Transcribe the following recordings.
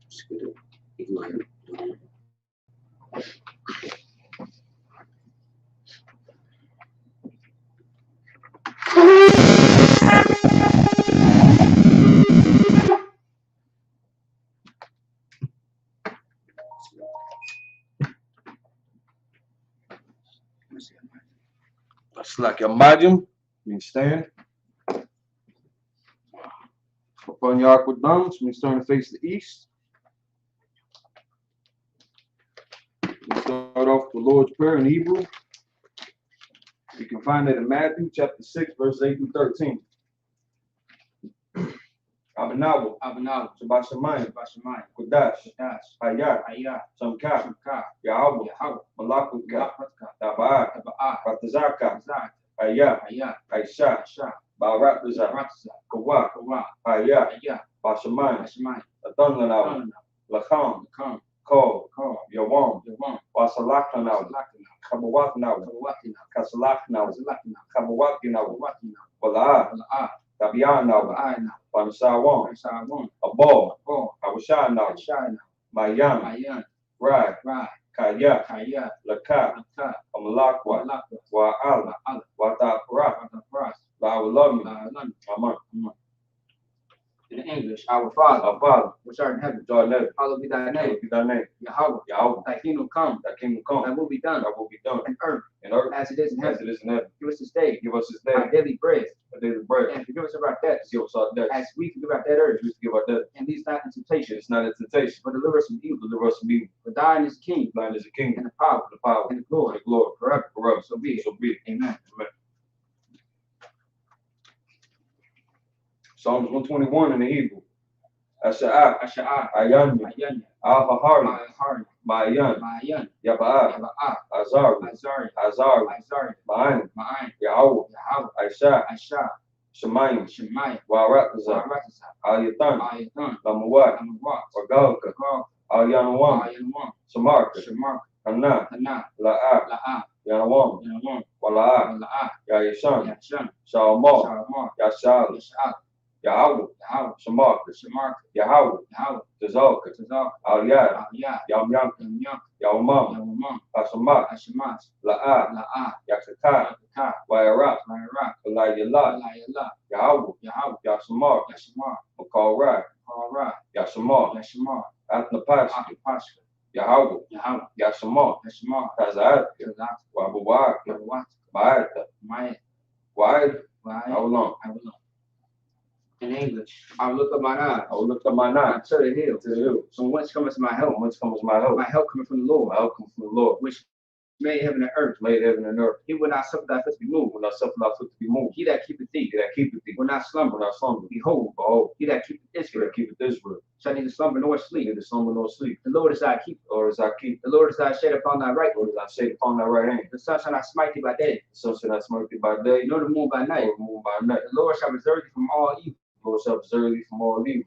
Just get it. Ignite it. Select your medium. You stand. Upon your awkward thumbs, we turn to face the east. We start off the Lord's Prayer in Hebrew. You can find it in Matthew chapter 6, verse 8 through 13. Abinawa, Shabbat Shemayim, Kodash, Hayat, Shamka, Yahweh, Malakuka, Taba'at, Batazaka, Hayat, Aisha, Baratazah, Kawa, Hayat, Bashamayim, Adanlanawa, Lacham, Ko, Yawam, Wasalakanawa, Kabawatanawa, Kasalakanawa, Kabawatinawa, Wala'ah, Tabiana, Pansawam, Abo, Awashana, Mayan, Rai, Kaya, Laka, Amalakwa, Wa'ala, Watapra, I will love you. Amen. In English, our Father, which art in heaven, hallowed be thy name. Yahweh, thy kingdom come, thy will be done, on earth, as it is in heaven. Give us this day, our daily bread, and forgive us of our debts, as we forgive our debtors, and lead us not into temptation, but deliver us from evil. For thine is the kingdom, and the power, and the glory, forever. So be it. Amen. Psalms 121 in the Hebrew. Asha'ah, Ayan, Al-Hahari, Ma'ayan, Yaba'ah, Azari, Ma'an, Yahweh, Aisha, Shemayim, Wa'aratazah, Al-Yatan, Lamawat, Wagalka, Al-Yanawam, Shamarka, Kana, La'ah, Yanawam, Wala'ah, Yayashan, Sha'amah, Yashal, Yahweh, Shamarka, Yahweh, Tazalka, Al-Yad, Yamyanka, Yawamam, Hashamat, La'ah, Yakaka, Wa'arat, Alayalat, Yahweh, Yashamar, Makal Rai, Yashamar, Atnapashka, Yahweh, Yashamar, Tazat, Wabawak, Ma'at, Wa'ad, how long? In English, I will lift up mine eyes to the hills. From whence cometh my help? My help cometh from the Lord, which made heaven and earth. He will not suffer thy foot to be moved. He that keepeth thee, will not slumber. Behold, he that keepeth Israel, shall neither slumber nor sleep. The Lord is thy keeper. The Lord is thy shade upon thy right hand. The sun shall not smite thee by day, nor the moon by night. The Lord shall preserve thee from all evil.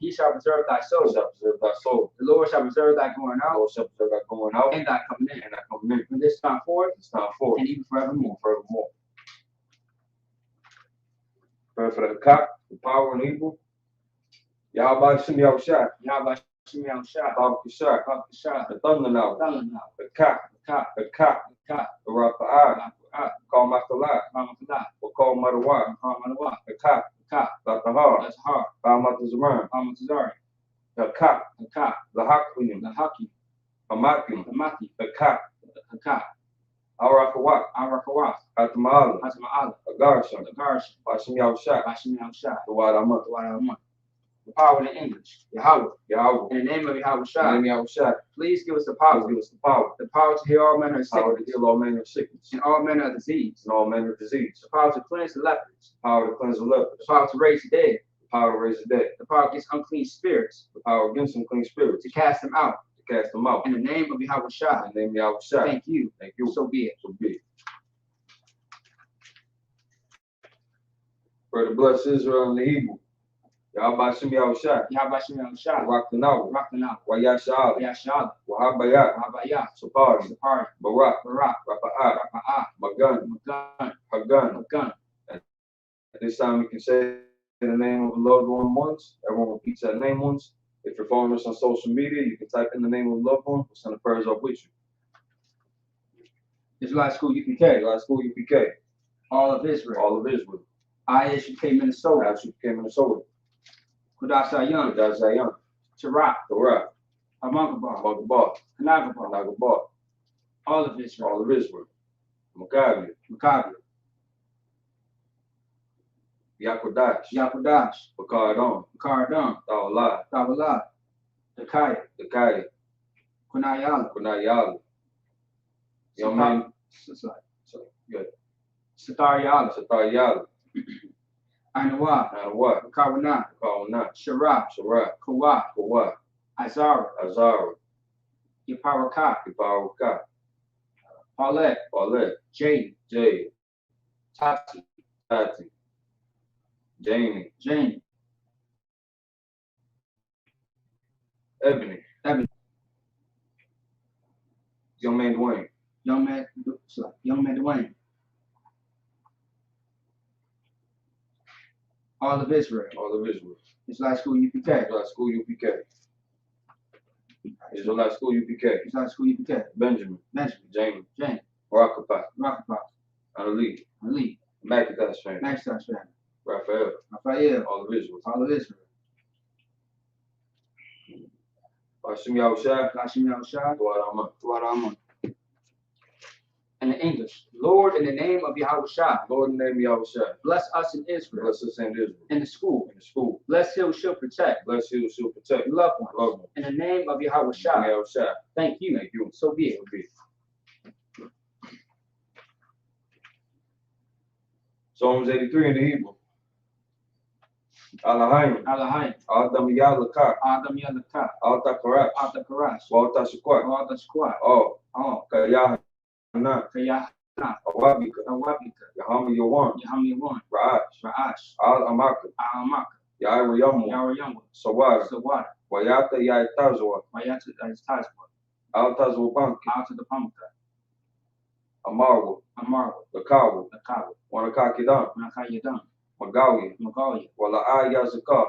He shall preserve thy soul. The Lord shall preserve thy going out, and thy coming in. From this time forth, and even forevermore. Prayer for the cock, the power and evil. Yahweh Shem Yahushua, Yahweh Shem Yahushua, the thunder now, the cock, the Rapa'ah, call Matalah, or call Matawa, the cock, the Tahar, Matazar, the cock, the Hakim, Hamaki, the cock, Arakawak, Atma'ala, Agarshan, Bashim Yahushua, the Wadamat. The power in English, Yahweh. In the name of Yahushua, please give us the power. The power to heal all manner of sickness. And all manner of disease. The power to cleanse the lepers. The power to raise the dead. The power against unclean spirits. To cast them out. In the name of Yahushua. Thank you. So be it. For the bless Israel and the evil. Yahweh Shem Yahushua, Raktanah, Wayashal, Wahabayat, Sapari, Barak, Rapa'ah, Magan. At this time we can say the name of the Lord going once. Everyone repeats that name once. If you're following us on social media, you can type in the name of a loved one. We'll send the prayers up with you. Israelite School UPK. Israelite School UPK. All of Israel. All of Israel. ISUK Minnesota. ISUK Minnesota. Kudas Zion. Kudas Zion. Tarak. Tarak. Amagabar. Amagabar. Kanagabar. Kanagabar. All of Israel. All of Israel. Maccabi. Maccabi. Yakudash. Yakudash. Bakardon. Bakardon. Tawalad. Tawalad. Dakaya. Dakaya. Kunayala. Kunayala. Young man. Good. Sataryala. Sataryala. Anawa. Anawa. Kawana. Kawana. Shara. Shara. Kawa. Kawa. Azara. Azara. Yaparaka. Yaparaka. Paulette. Paulette. Jade. Jade. Tati. Tati. Jamie. Jamie. Ebony. Ebony. Young man Dwayne. Young man Dwayne. All of Israel. All of Israel. Israelite School UPK. Israelite School UPK. Israelite School UPK. Israelite School UPK. Benjamin. James. Rockapat. Ali. Macintosh family. Raphael. All of Israel. Hashim Yahushua. Dwar And in English, Lord, in the name of Yahushua. Lord, in the name of Yahushua. Bless us in Israel. Bless us in Israel. In the school. school. Bless Him, she'll protect. Bless you, she'll protect. Loved ones. In the name of Yahushua. Yahushua. Thank you. So be it. Psalms 83 in the Hebrew. Alahayim. Adam Yalaka. Alta Karash. Walta Shukwat. Oh. Kayahana. Awabika. Yahama Yawan. Ra'ash. Al Amaka. Yaira Yamu. Sawara. Wayata Yaitazwa. Al Tazwabanki. Amarwa. Lakawa. Wanakakidan. Magawi. Wala Ayazaka.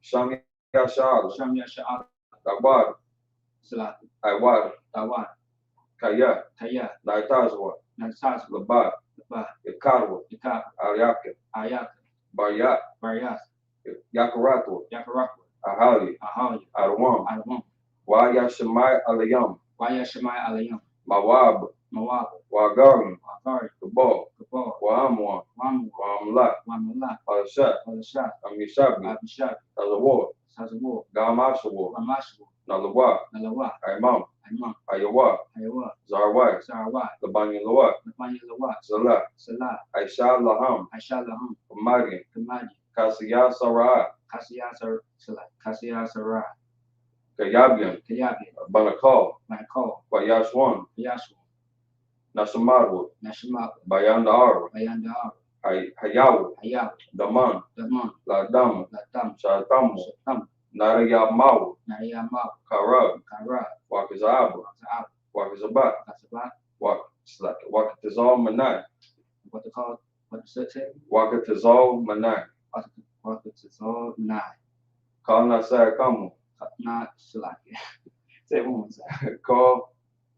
Shami Yasha'ala. Dawad. Iwad. Kaya. Naitazwa. Labad. Yakarwa. Ayaka. Baryat. Yakaratwa. Ahali. Arwam. Waya Shemai Alayam. Mawab. Wagarim. Kabal. Wa'amwa. Wa'amlat. Alashat. Amishabi. Tazawar. Gamashawa. Nalawa. Imam. Ayawa. Zarwai. Labanya Lawat. Salah. Aisha Laham. Kamadi. Kasiyah Sarah. Kayabian. Banakal. Wayashwan. Nashamadwa. Bayanda Ara. Hayawa. Daman. Ladam. Shatamu. Narayamawa. Karab. Wakazaba. Wakazabat. Wakatazal Manai. Wakatazal Manai. Kal Nasayakamu. Say it one more time. Kal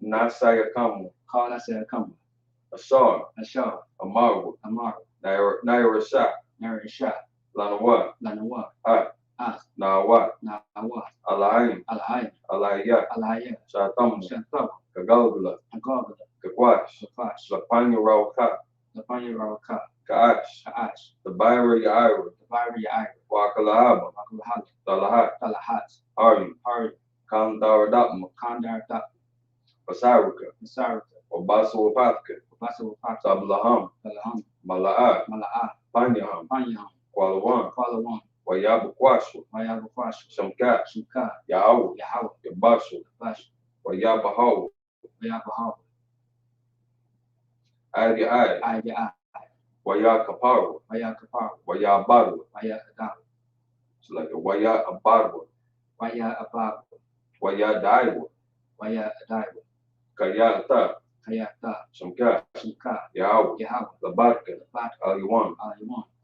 Nasayakamu. Ashar. Amarwa. Nairasha. Lanawa. Nawat. Alahim. Alaya. Shatamu. Kagalgula. Kakwash. Lapanya Rawaka. Kaash. Tabayra Yaira. Wakalahaba. Talahat. Hari. Kandaradapma. Basarika. Obasawapatka. Sablaham. Mala'at. Panyaham. Kwalawan. Wayabakwashu. Shamkat. Yahweh. Yabashu. Wayabahaw. Adi. Wayakaparu. Wayabaru. It's like a Wayabaru. Wayadaiwa. Kayata. Shamkat. Yahweh. Labatka. Aliwan.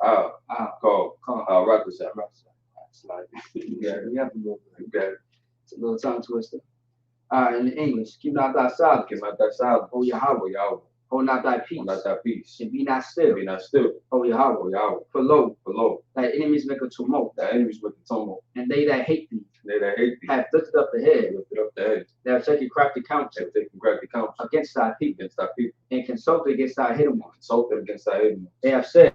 Al. Call. Al Rakasa. Slide. You got it. You have a little bit. You got it. It's a little tongue twister. In English, keep not thy silence. Keep not thy silence. O Yahweh. Yahweh. Hold not thy peace. Hold not thy peace. And be not still. Be not still. O Yahweh. O Yahweh. For lo, Thy thy enemies make a tumult. enemies with the tumult. And they that hate thee They that hate thee have lifted up the head. lifted up the head. They have taken crafty counsel They can grab the counsel against thy people. against thy people. And consulted against thy hidden ones. Consulted against thy enemies. They have said,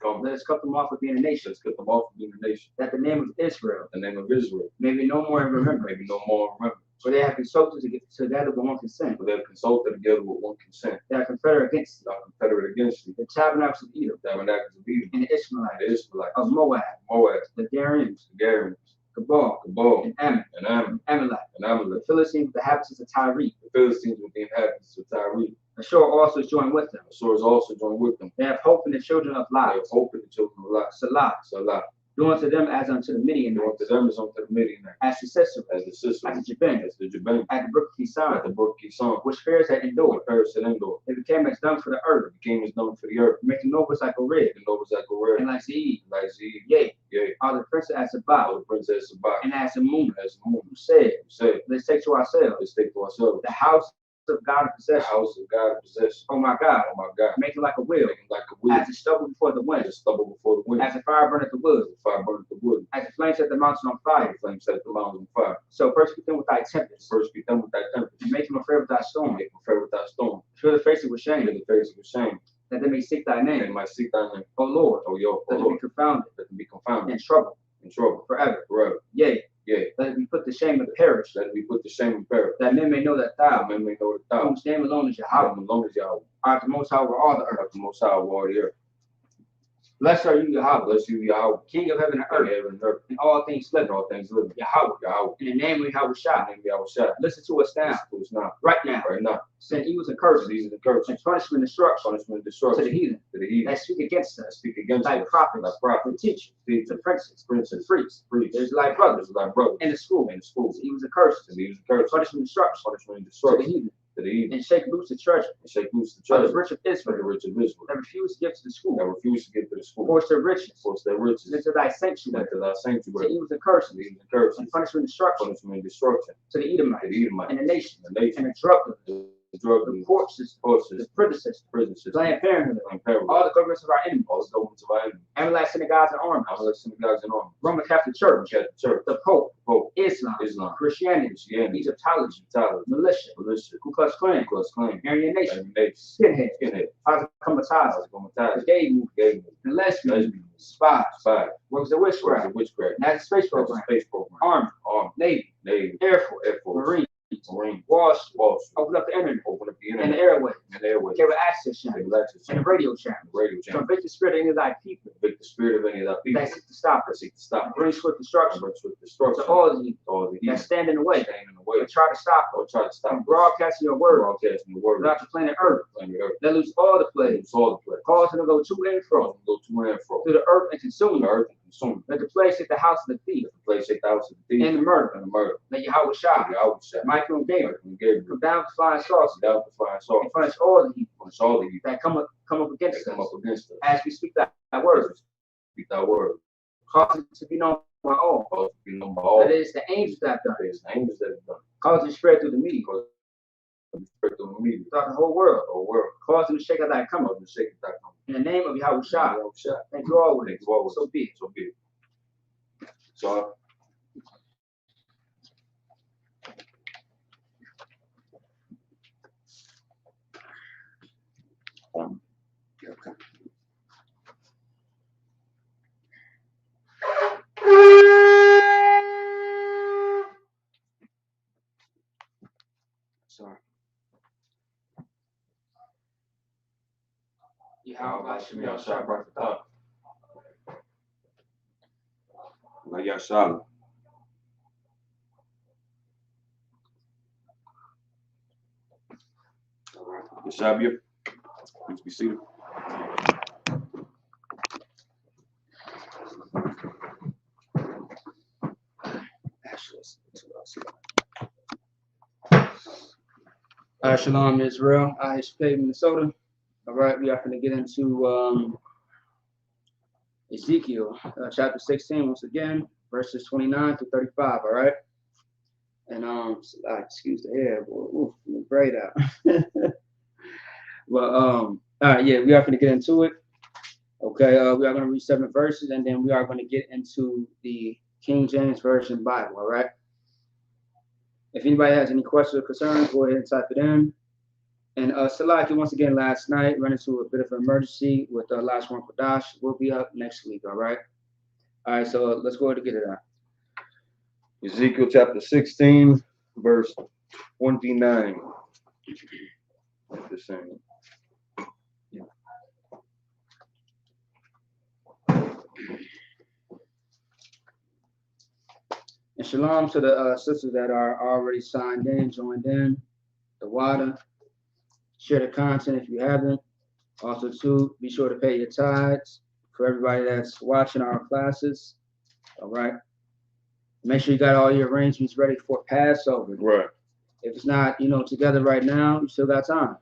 Come, let us cut them off with being a nation, let's cut them off from being a nation. that the name of Israel The name of Israel may be no more in remembrance. maybe no more remember. For they have consulted together with one consent. For they have consulted together with one consent. They are confederate against They are confederate against you. the tabernacles of Edom, Tabernacles of Edom, and the Ishmaelites, the Israelites, of Moab, Moab, the Darians, the Garians, Gabal, Gabal, and Ammon, and Ammon, Amalek, and Amalek, the Philistines with the inhabitants of Tyre. the Philistines with the inhabitants of Tyre. Ashur also is joined with them. Ashur is also joined with them. They have hope in the children of They Lot, have hope in the children of Lot. Salah, Salah. do unto them as unto the And Midianites, unto them is unto the Midianites, as to Sisera, as the sister, as to Jabin, as the Jabin, at the brook at Kison, the brook Kison, which Pharaoh had endured. Paris and Endor. They became as dung for the earth, The king is known for the earth. making nobles like a red, The nobles that go red, and like Zeed, like Zee, yea, yea, all the princes as a all bow, the princess of Bar, and as a moon, as the moon, who said, who said, let's take to ourselves let's take to ourselves the house of God in the possession. house of God in possession. Oh my God, Oh my God, make it like a wheel, making like a wheel, as a stubble before the wind, as a stubble before the wind, as a fire burneth the wood, as the fire burns the wood, as the flames set the mountain on as fire. the flame set the mountain on fire. So persecute them with thy tempest, First be done with thy tempest, and make them afraid with thy storm. make them fair with thy storm, Fill the faces with and shame, in the face of shame, that they may seek thy and they name. might seek thy name. O Lord, O yo, O let them be Lord, confounded let them be confounded, and troubled in trouble, forever. forever. Yea, Yea, let it be put to shame and perish, let them be put to shame and perish. that men may know that That thou, men may know that thou, whose name alone is how Yahweh, alone is Yahweh, art the most high over all the earth. art the most high of all the earth. Blessed are you, Yahweh, Bless you, Yahweh, King of heaven and earth, earth, heaven and earth, and all things and living. all things living. Yahweh, Yahweh, in the name of Yahweh in Shah, the name of Yahweh Shai, listen to us now, listen to us now, right now. right now. Send evils and curses, These are the curses, and punishment and destruction punishment, and to the destruction heathen to the heathen that speak against that us, speak against thy us, prophets, thy prophets, the teachers, teachers, the princes, princes, the priests, priests, there's thy brothers, as thy brothers, in the school, and the schools, to evils and curses, and these are and curses, punishment and destruction punishment, and to the destruction heathen, to the heathen, and shake loose the treasure and shake loose the of the treasure rich of of the Israel, rich of Israel, that refuse to give to the school, that refuse to give to the school, force their riches, force their riches into thy sanctuary, into thy to sanctuary, evils and curses, and these are curses, and punishment and destruction punishment, and destruction to the to Edomites, the Edomites, and the nation, the nation, and the drug dealers, the drug the dealers, court system, horses, the prison system, prison the system, Planned Parenthood, and peril, all the governments of our enemies, all the governments of our enemies, Amalek synagogues and armies, Amalek synagogues and armies, Roman Catholic Church, Catholic Church, the Pope, Pope, Islam, Islam, Christianity, Christianity, Egyptology, Egyptology, militia, militia, Ku Klux Klan, Ku Klux Klan, Aryan Nation, Aryan Nation, skinhead, skinhead, Comitatus, Comitatus, the gay movement, gay movement, the lesbian, lesbian, spies, spy, workers of workers witchcraft, of witchcraft, Nazi space Nazi program, space program, Army, army, Navy, Navy, Air Force, Air Force, Marine, Marine, Wall Street, Wall Street, open up the internet, open up the and the internet, airways, and airways, cable access channels, cable access and the channel, radio channels, the radio to channel, convict the spirit of any of thy people convict the spirit of any of thy people that seek to stop that us, seek to stop and us, bring swift and destruction bring swift to destruction all the evil to all the that evil stand in the way, standing in the way, and try to stop or try to stop from us broadcasting your word broadcasting the word throughout the planet Earth. on the earth. Let loose all the Let plagues, us all the plague, cause them to go to and fro go to and fro, through the earth and consume the it. earth and consume. Let the plague take the house of the thief Let the place take the house of the thief and the murder. and the murder. Let Yahweh Shah, Yahweh Shai, Michael and Gabriel, Michael and Gabriel, come down with flying saucers down the flying sword, and punish all the evil punish all the evil that come up that against come us up against us. as we speak thy words. Speak thy word, Cause it to be known by all cause it to be known by all. that it is the angels that have done It it. is the angels that have done. Cause it to spread through the media, Because we spread through the media, throughout the whole world. the whole world. Cause them to shake out thy come up. Cause the shake that come. In the name of Yahweh Shah, Yahweh Shai, thank you always. thank you always. So be it. So be it. So Sorry. Yahweh Shem Yahshua Barakatah. like Yashala. Yashabia, please be seated. Shalom Israel, State Minnesota. All right, we are going to get into Ezekiel chapter 16, once again, verses 29 to 35, all right? And excuse the hair, boy. Ooh, braid out. Well, all right, yeah, we are going to get into it. Okay, we are going to read 7 verses, and then we are going to get into the King James Version Bible, all right? If anybody has any questions or concerns, go ahead and type it in. And Salaki, once again, last night, ran into a bit of an emergency with the last one for Dash. We'll be up next week, all right? All right, so let's go ahead and get it out. Ezekiel chapter 16, verse 29. The same. And shalom to the sisters that are already signed in, joined in, the water. Share the content if you haven't. Also, too, be sure to pay your tithes for everybody that's watching our classes. All right. Make sure you got all your arrangements ready for Passover. Right. If it's not, together right now, you still got time.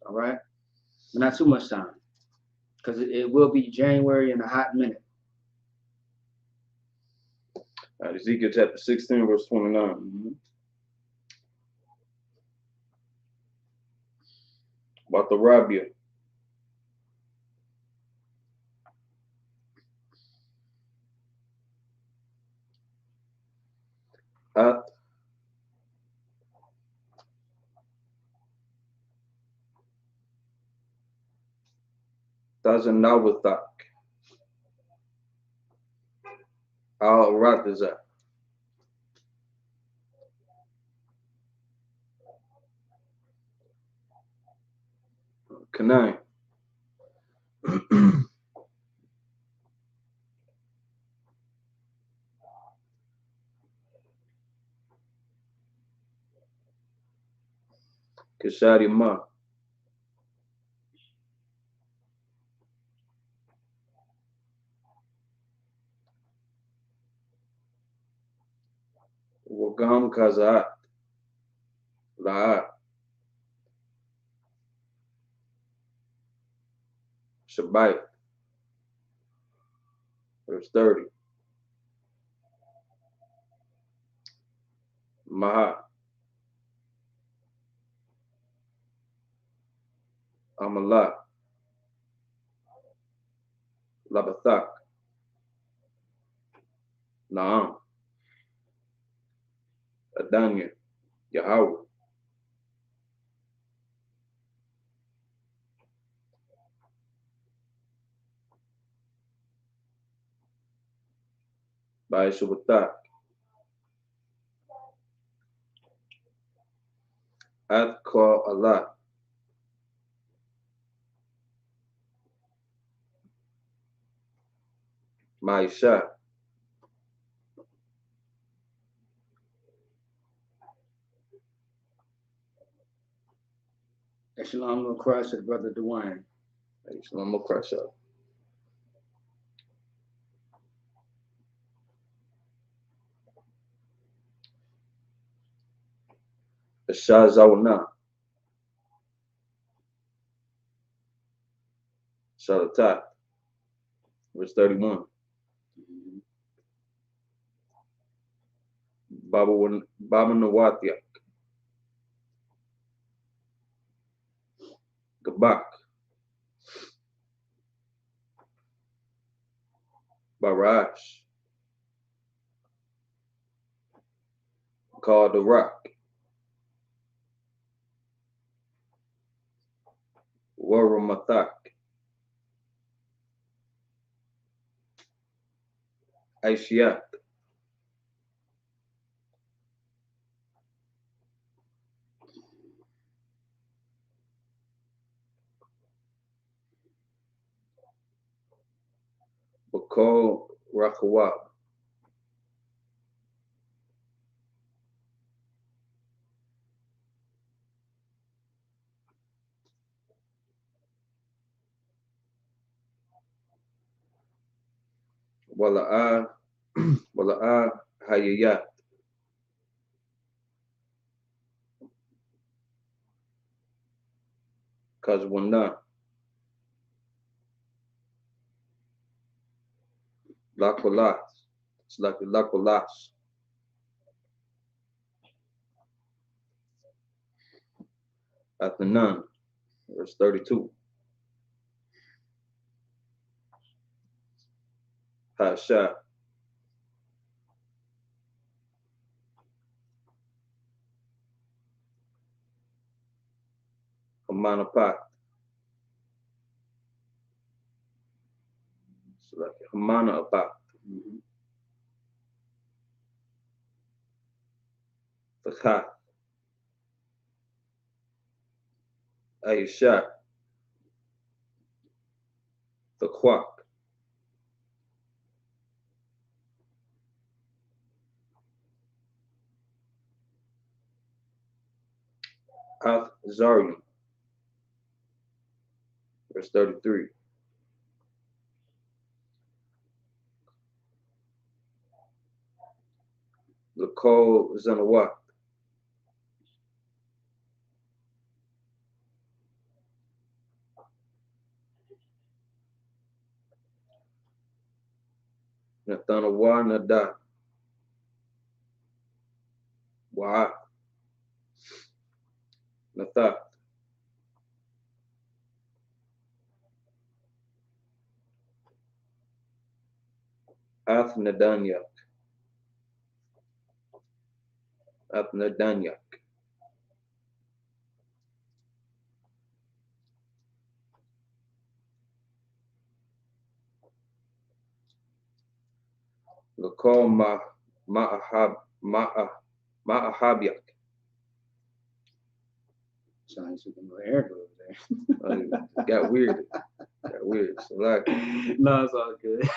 All right. But not too much time, because it will be January in a hot minute. Ezekiel chapter 16, verse 29. Mm-hmm. About the Rabia. Tazanawathak. Al-Ratazak. Kanai. Kashadi Ma. Wagam Kazaat. La'at. Shabbat. Verse 30. Maha. Amalah. Labathak. Naam. Adanya. Yahweh. By Shabbatak. Athkar Allah. Maisha. Shalom will crush it, Brother Dwayne. Shalom will crush up. Shazawna. Shalatat. Verse 31. Baba Nawatyak. Gabak. Barash. Called the Rock. Waramathak. Aishiat. Bakal Rakawab. Wala'a. Wala'a Hayayat. Kazwana. Lakolas. It's like Lakolas. After none, verse 32. Hasha. Hamanapat. It's like Hamana Apat. Fakha. Ayusha. Fakwak. Ath Zarium. Verse 33. Lakol Zanawat. Nathanawa Nada. Wa. Nathat. Ath Nadanyak. Ath Nadanyak. Lakol Ma'ahabyak. Sounds like some air over there. Got weird. Got weird. So like, No, it's all good.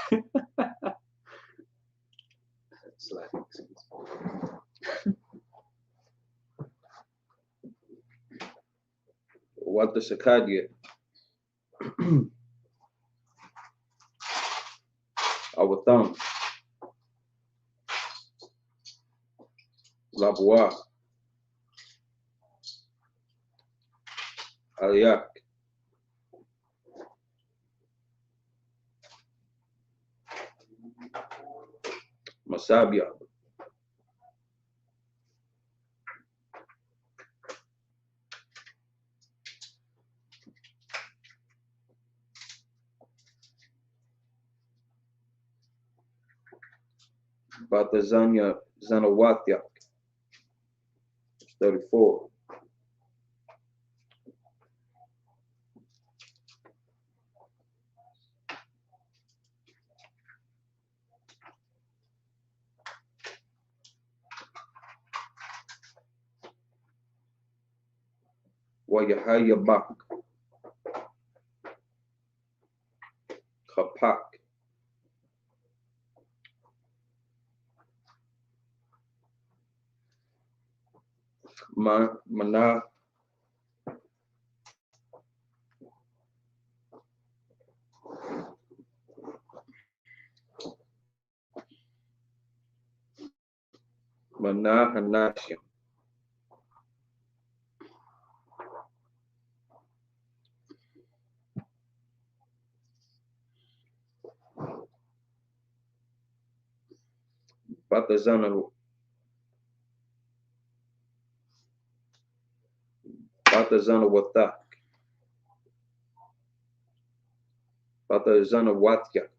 It's like what the Shakadia? Our thumb. Labua. Aliyak. Masabia. Batazanya Zanawatyak. 34. Wayahaya Bak. Kapak. Mana. Mana Hanashim. Batazana Watak. Batazana Watyak.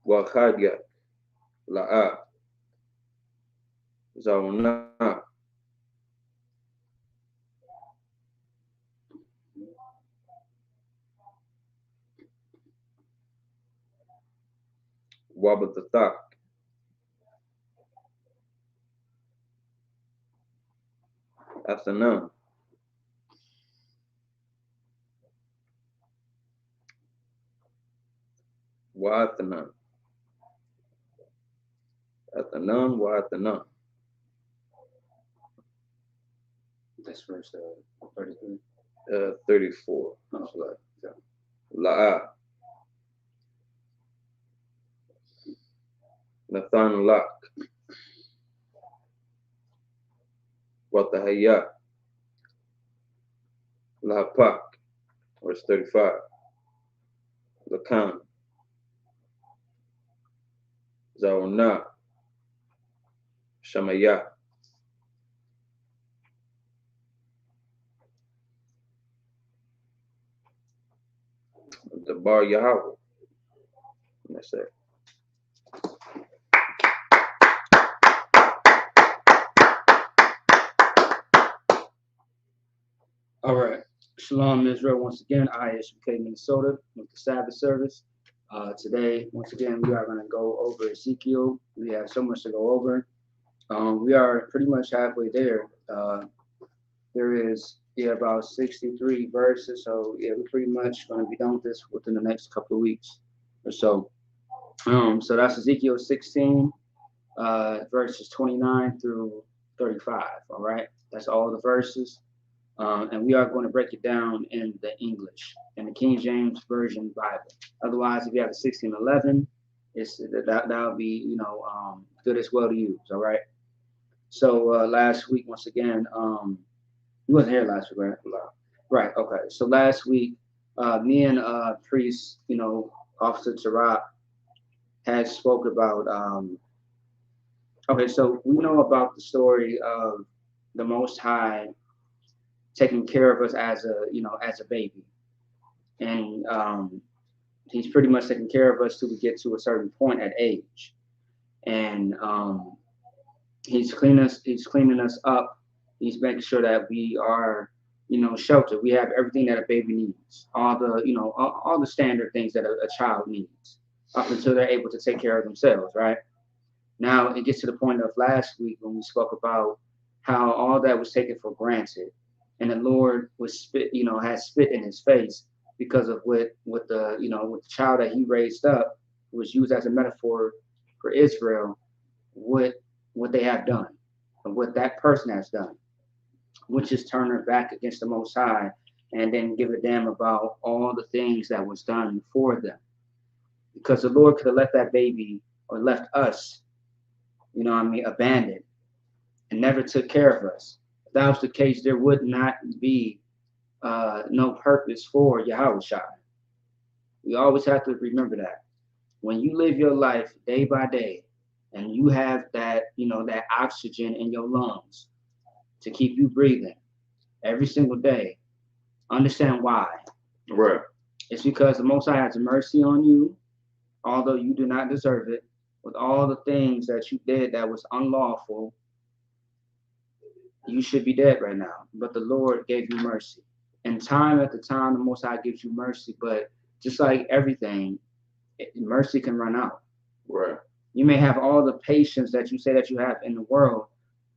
Wakadyak. La'a. Zauna. Wabatatak. Afternoon. Wa'atanan. Atanan, Wa'atanan. That's verse 33. 34. Oh, So, La'a. Nathan Lak. Watahaya. Lapak, verse 35. Lakan, Zauna, Shamaya. The Bar Yahweh. That's it. All right. Shalom, Israel. Once again, I, SMK Minnesota, with the Sabbath service. Today, once again, we are going to go over Ezekiel. We have so much to go over. We are pretty much halfway there. There is about 63 verses, so yeah, we're pretty much going to be done with this within the next couple of weeks or so. So that's Ezekiel 16, verses 29 through 35. All right, that's all the verses. And we are going to break it down in the English, in the King James Version Bible. Otherwise, if you have a 1611, that'll be good as well to use. All right. So last week, once again, you wasn't here last week, right? No. Right. Okay. So last week, me and priest, Officer Tarak, had spoke about. Okay, so we know about the story of the Most High taking care of us as a baby, and he's pretty much taking care of us till we get to a certain point at age, and he's cleaning us up. He's making sure that we are sheltered. We have everything that a baby needs, all the standard things that a child needs up until they're able to take care of themselves, right? Now it gets to the point of last week when we spoke about how all that was taken for granted, and the Lord was had spit in his face because of what the child that he raised up was used as a metaphor for Israel, what they have done, and what that person has done, which is turn their back against the Most High, and then give a damn about all the things that was done for them, because the Lord could have left that baby or left us, abandoned and never took care of us. If that was the case, there would not be no purpose for Yahushua. We always have to remember that. When you live your life day by day and you have that, that oxygen in your lungs to keep you breathing every single day, understand why. Right. It's because the Most High has mercy on you, although you do not deserve it, with all the things that you did that was unlawful. You should be dead right now, but the Lord gave you mercy. And time after time, the Most High gives you mercy, but just like everything, mercy can run out. Right. You may have all the patience that you say that you have in the world,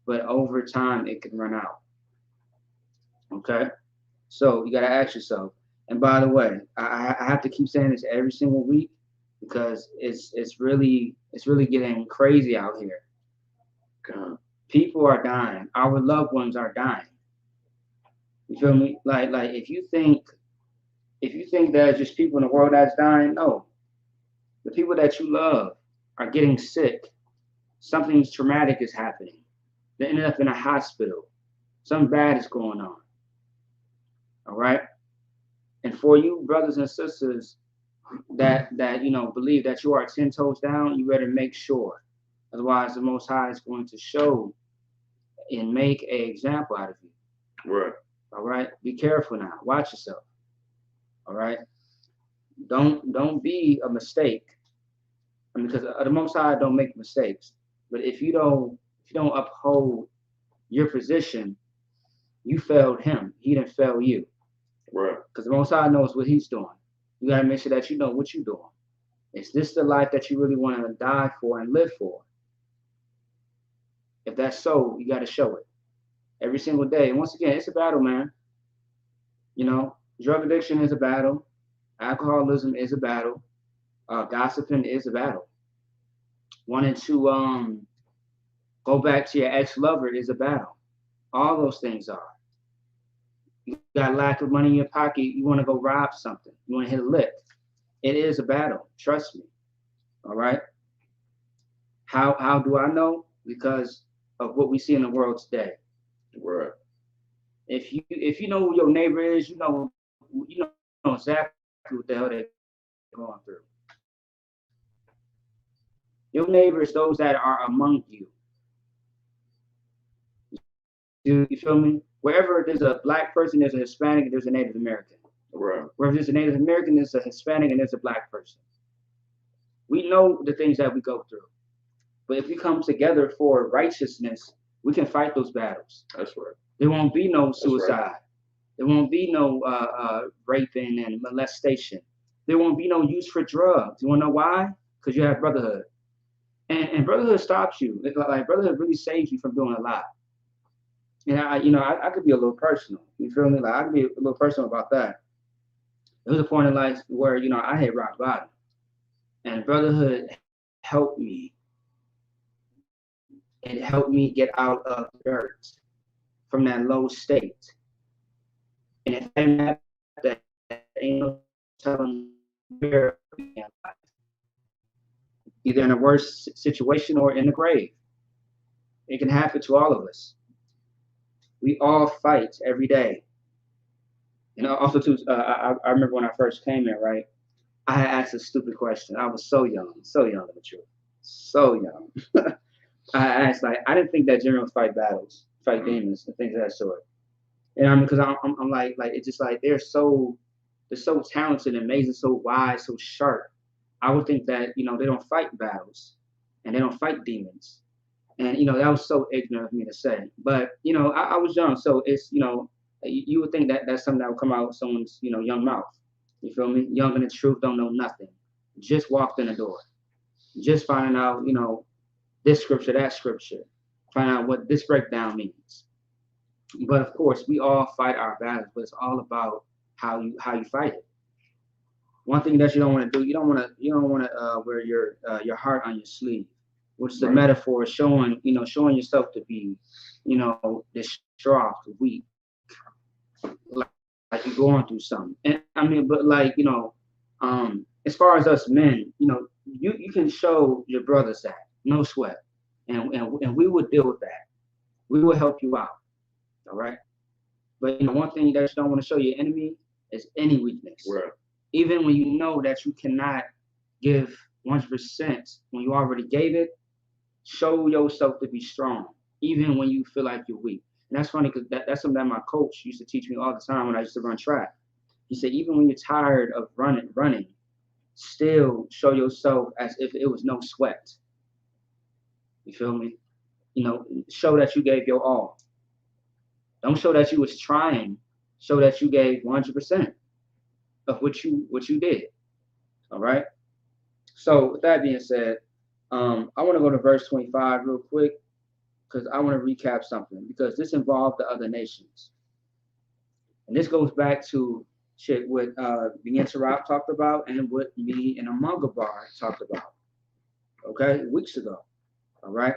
but over time, it can run out. Okay? So you got to ask yourself. And by the way, I have to keep saying this every single week because it's really getting crazy out here. God. People are dying. Our loved ones are dying. You feel me? Like if you think there's just people in the world that's dying, no. The people that you love are getting sick. Something traumatic is happening. They ended up in a hospital. Something bad is going on. All right? And for you brothers and sisters that believe that you are 10 toes down, you better make sure. Otherwise, the Most High is going to show and make an example out of you. Right. All right? Be careful now. Watch yourself. All right? Don't be a mistake. I mean, because the Most High don't make mistakes. But if you don't uphold your position, you failed him. He didn't fail you. Right. Because the Most High knows what he's doing. You got to make sure that you know what you're doing. Is this the life that you really want to die for and live for? If that's so, you got to show it every single day. And once again, it's a battle, man. Drug addiction is a battle. Alcoholism is a battle. Gossiping is a battle. Wanting to go back to your ex-lover is a battle. All those things are. You got lack of money in your pocket. You want to go rob something. You want to hit a lick. It is a battle. Trust me. All right. How do I know? Because of what we see in the world today. Right. If you know who your neighbor is, you know exactly what the hell they're going through. Your neighbors, those that are among you. You feel me? Wherever there's a black person, there's a Hispanic, there's a Native American. Right. Wherever there's a Native American, there's a Hispanic, and there's a black person. We know the things that we go through. But if we come together for righteousness, we can fight those battles. That's right. There won't be no suicide. Right. There won't be no raping and molestation. There won't be no use for drugs. You want to know why? Because you have brotherhood. And brotherhood stops you. Like brotherhood really saves you from doing a lot. And I could be a little personal. You feel me? Like I could be a little personal about that. There was a point in life where, I hit rock bottom. And brotherhood helped me. It helped me get out of the dirt from that low state. And if I didn't have that, ain't no telling where in life. Either in a worse situation or in the grave. It can happen to all of us. We all fight every day. Also too, I remember when I first came here, right? I had asked a stupid question. I was so young and mature. So young. I asked, like, I didn't think that generals fight battles, fight demons, and things of that sort. And because I'm like it's just like they're so talented, amazing, so wise, so sharp. I would think that they don't fight battles, and they don't fight demons, and that was so ignorant of me to say. But I was young, so it's you would think that that's something that would come out of someone's young mouth. You feel me? Young in the truth, don't know nothing. Just walked in the door, just finding out this scripture, that scripture, find out what this breakdown means. But of course, we all fight our battles, but it's all about how you fight it. One thing that you don't want to do, you don't want to wear your heart on your sleeve, which is a metaphor showing yourself to be, distraught, weak, like you're going through something. And I mean, but as far as us men, you can show your brothers that, no sweat, and we would deal with that. We will help you out. All right. But one thing that you don't want to show your enemy is any weakness. Right. Even when you know that you cannot give 100% when you already gave it, show yourself to be strong, even when you feel like you're weak. And that's funny because that's something that my coach used to teach me all the time when I used to run track. He said, even when you're tired of running, still show yourself as if it was no sweat. You feel me? Show that you gave your all. Don't show that you was trying. Show that you gave 100% of what you did. All right. So with that being said, I want to go to verse 25 real quick because I want to recap something because this involved the other nations, and this goes back to what the Interrupt talked about and what me and Amangabar talked about. Okay, weeks ago. All right.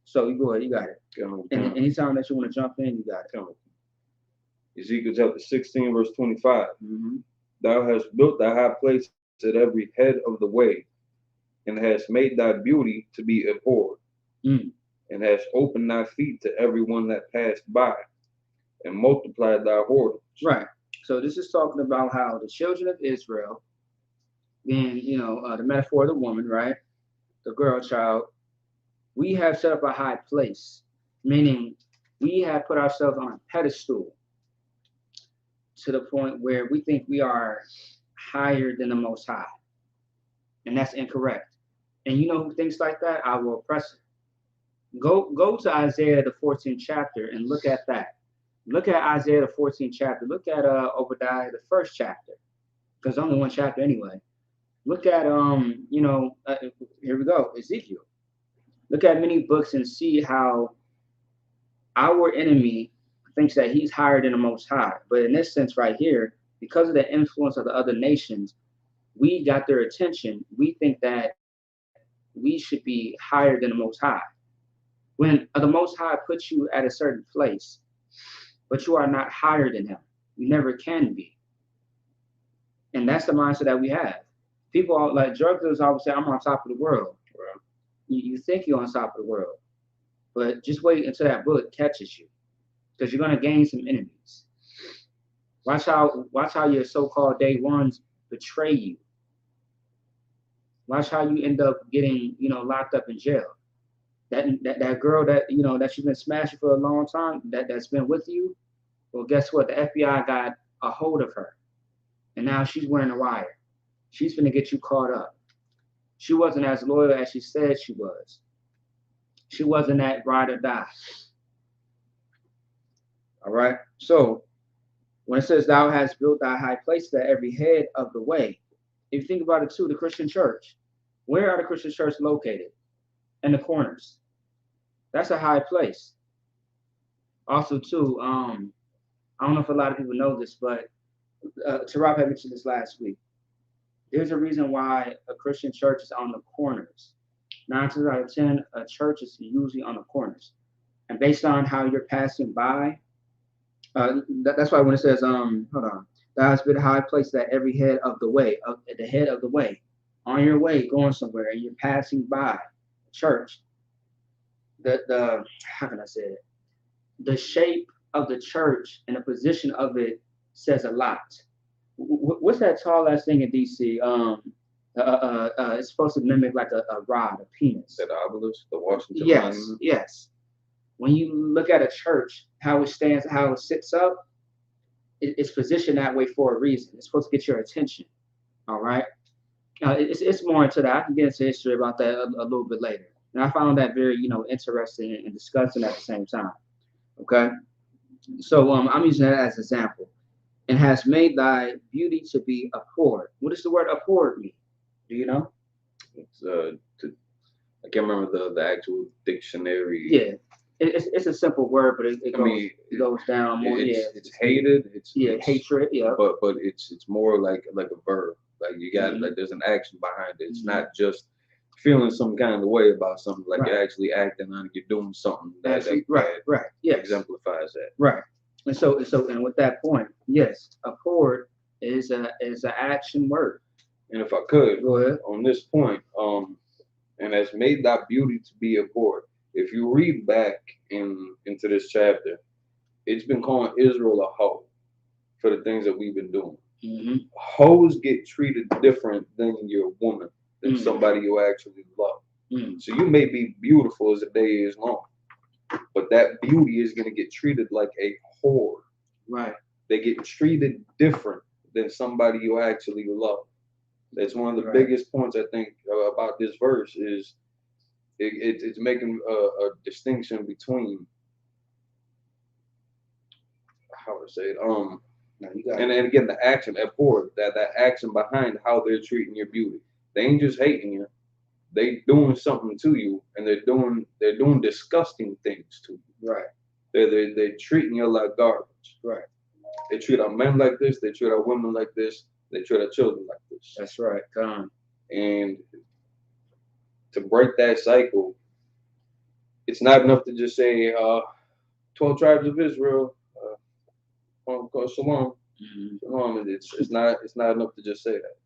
So you go ahead, you got it. And anytime that you want to jump in, you got it. Ezekiel chapter 16, verse 25. Mm-hmm. Thou hast built thy high place at every head of the way, and hast made thy beauty to be abhorred, and hast opened thy feet to everyone that passed by, and multiplied thy whoredoms. Right. So this is talking about how the children of Israel, being the metaphor of the woman, right, the girl child, we have set up a high place, meaning we have put ourselves on a pedestal to the point where we think we are higher than the Most High. And that's incorrect. And who thinks like that? Our oppressor. Go to Isaiah, the 14th chapter, and look at that. Look at Isaiah, the 14th chapter. Look at Obadiah, the 1st chapter. Because only one chapter anyway. Look at, here we go, Ezekiel. Look at many books and see how our enemy thinks that he's higher than the Most High. But in this sense right here, because of the influence of the other nations, we got their attention. We think that we should be higher than the Most High. When the Most High puts you at a certain place, but you are not higher than him. You never can be. And that's the mindset that we have. People are like drug dealers always say, I'm on top of the world. Right. You think you're on top of the world, but just wait until that bullet catches you. because you're gonna gain some enemies. Watch how your so-called day ones betray you. Watch how you end up getting, locked up in jail. That girl that that you've been smashing for a long time, that's been with you. Well, guess what? The FBI got a hold of her, and now she's wearing a wire. She's gonna get you caught up. She wasn't as loyal as she said she was. She wasn't that ride or die. All right. So when it says thou hast built thy high place at every head of the way, if you think about it too, the Christian church, where are the Christian church located? In the corners. That's a high place. Also too, I don't know if a lot of people know this, but Tarab had mentioned this last week. There's a reason why a Christian church is on the corners. 9 times out of 10, a church is usually on the corners. And based on how you're passing by, that's why when it says, hold on, thou hast been a high place at every head of the way, at the head of the way, on your way going somewhere, and you're passing by church. The how can I say it? The shape of the church and the position of it says a lot. What's that tall ass thing in DC? It's supposed to mimic like a rod, a penis. That obelisk, the Washington Monument? Yes. When you look at a church, how it stands, how it sits up, it's positioned that way for a reason. It's supposed to get your attention. All right. It's more into that. I can get into history about that a little bit later. And I found that very, interesting and disgusting at the same time. Okay. So I'm using that as an example. And has made thy beauty to be abhorred. What does the word abhorred mean? Do you know? It's I can't remember the actual dictionary. Yeah, it's a simple word, but it goes down more. It's hated. It's hatred. Yeah, but it's more like a verb. Like you got like there's an action behind it. It's not just feeling some kind of way about something. Like you're actually acting on it. You're doing something that exemplifies that. Right. And so with that point, yes, abhorred is an action word. And if I could, go ahead. On this point, and has made thy beauty to be abhorred. If you read back into this chapter, it's been calling Israel a hoe for the things that we've been doing. Mm-hmm. Hoes get treated different than your woman, than somebody you actually love. Mm-hmm. So you may be beautiful as the day is long, but that beauty is going to get treated like a whore. Right. They get treated different than somebody you actually love. That's one of the biggest points I think about this verse is it's making a distinction between how to say it. And again, the action, abhorred, that action behind how they're treating your beauty. They ain't just hating you. They doing something to you, and they're doing disgusting things to you. Right. They're treating you like garbage. Right. They treat our men like this. They treat our women like this. They treat our children like this. That's right. Come on. And to break that cycle, it's not enough to just say 12 tribes of Israel. Shalom. Mm-hmm. Shalom. It's not enough to just say that.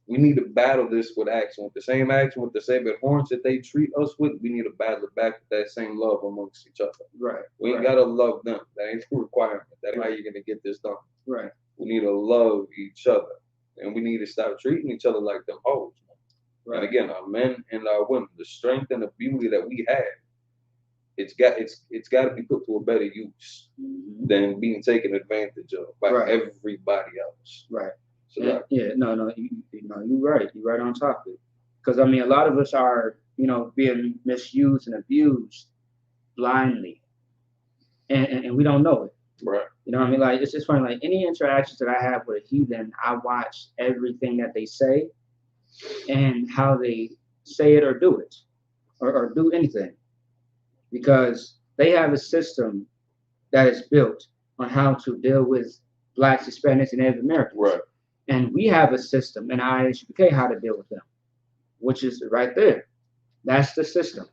We need to battle this with action, with the same action, with the same abhorrence that they treat us with. We need to battle it back with that same love amongst each other. Right. We ain't gotta love them. That ain't the requirement. That ain't how you're gonna get this done. Right. We need to love each other, and we need to stop treating each other like them hoes. Right. And again, our men and our women, the strength and the beauty that we have, it's got to be put to a better use than being taken advantage of by everybody else. Right. So no, you're right. You're right on top of it. Because I mean, a lot of us are, being misused and abused blindly, and we don't know it. Right. You know what I mean? Like, it's just funny. Like, any interactions that I have with a heathen, I watch everything that they say and how they say it or do it, or do anything, because they have a system that is built on how to deal with Blacks, Hispanics, and Native Americans. Right. And we have a system in IHBK how to deal with them, which is right there. That's the system.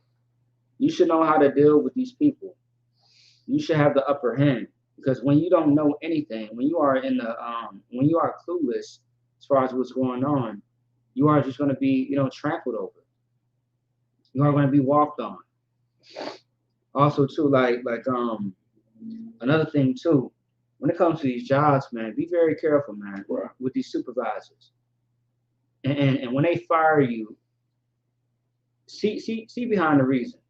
You should know how to deal with these people. You should have the upper hand, because when you don't know anything, when you are when you are clueless as far as what's going on, you are just going to be, trampled over. You are going to be walked on. Also too, another thing too, when it comes to these jobs, man, be very careful, man, Right. with these supervisors. And when they fire you, see behind the reason.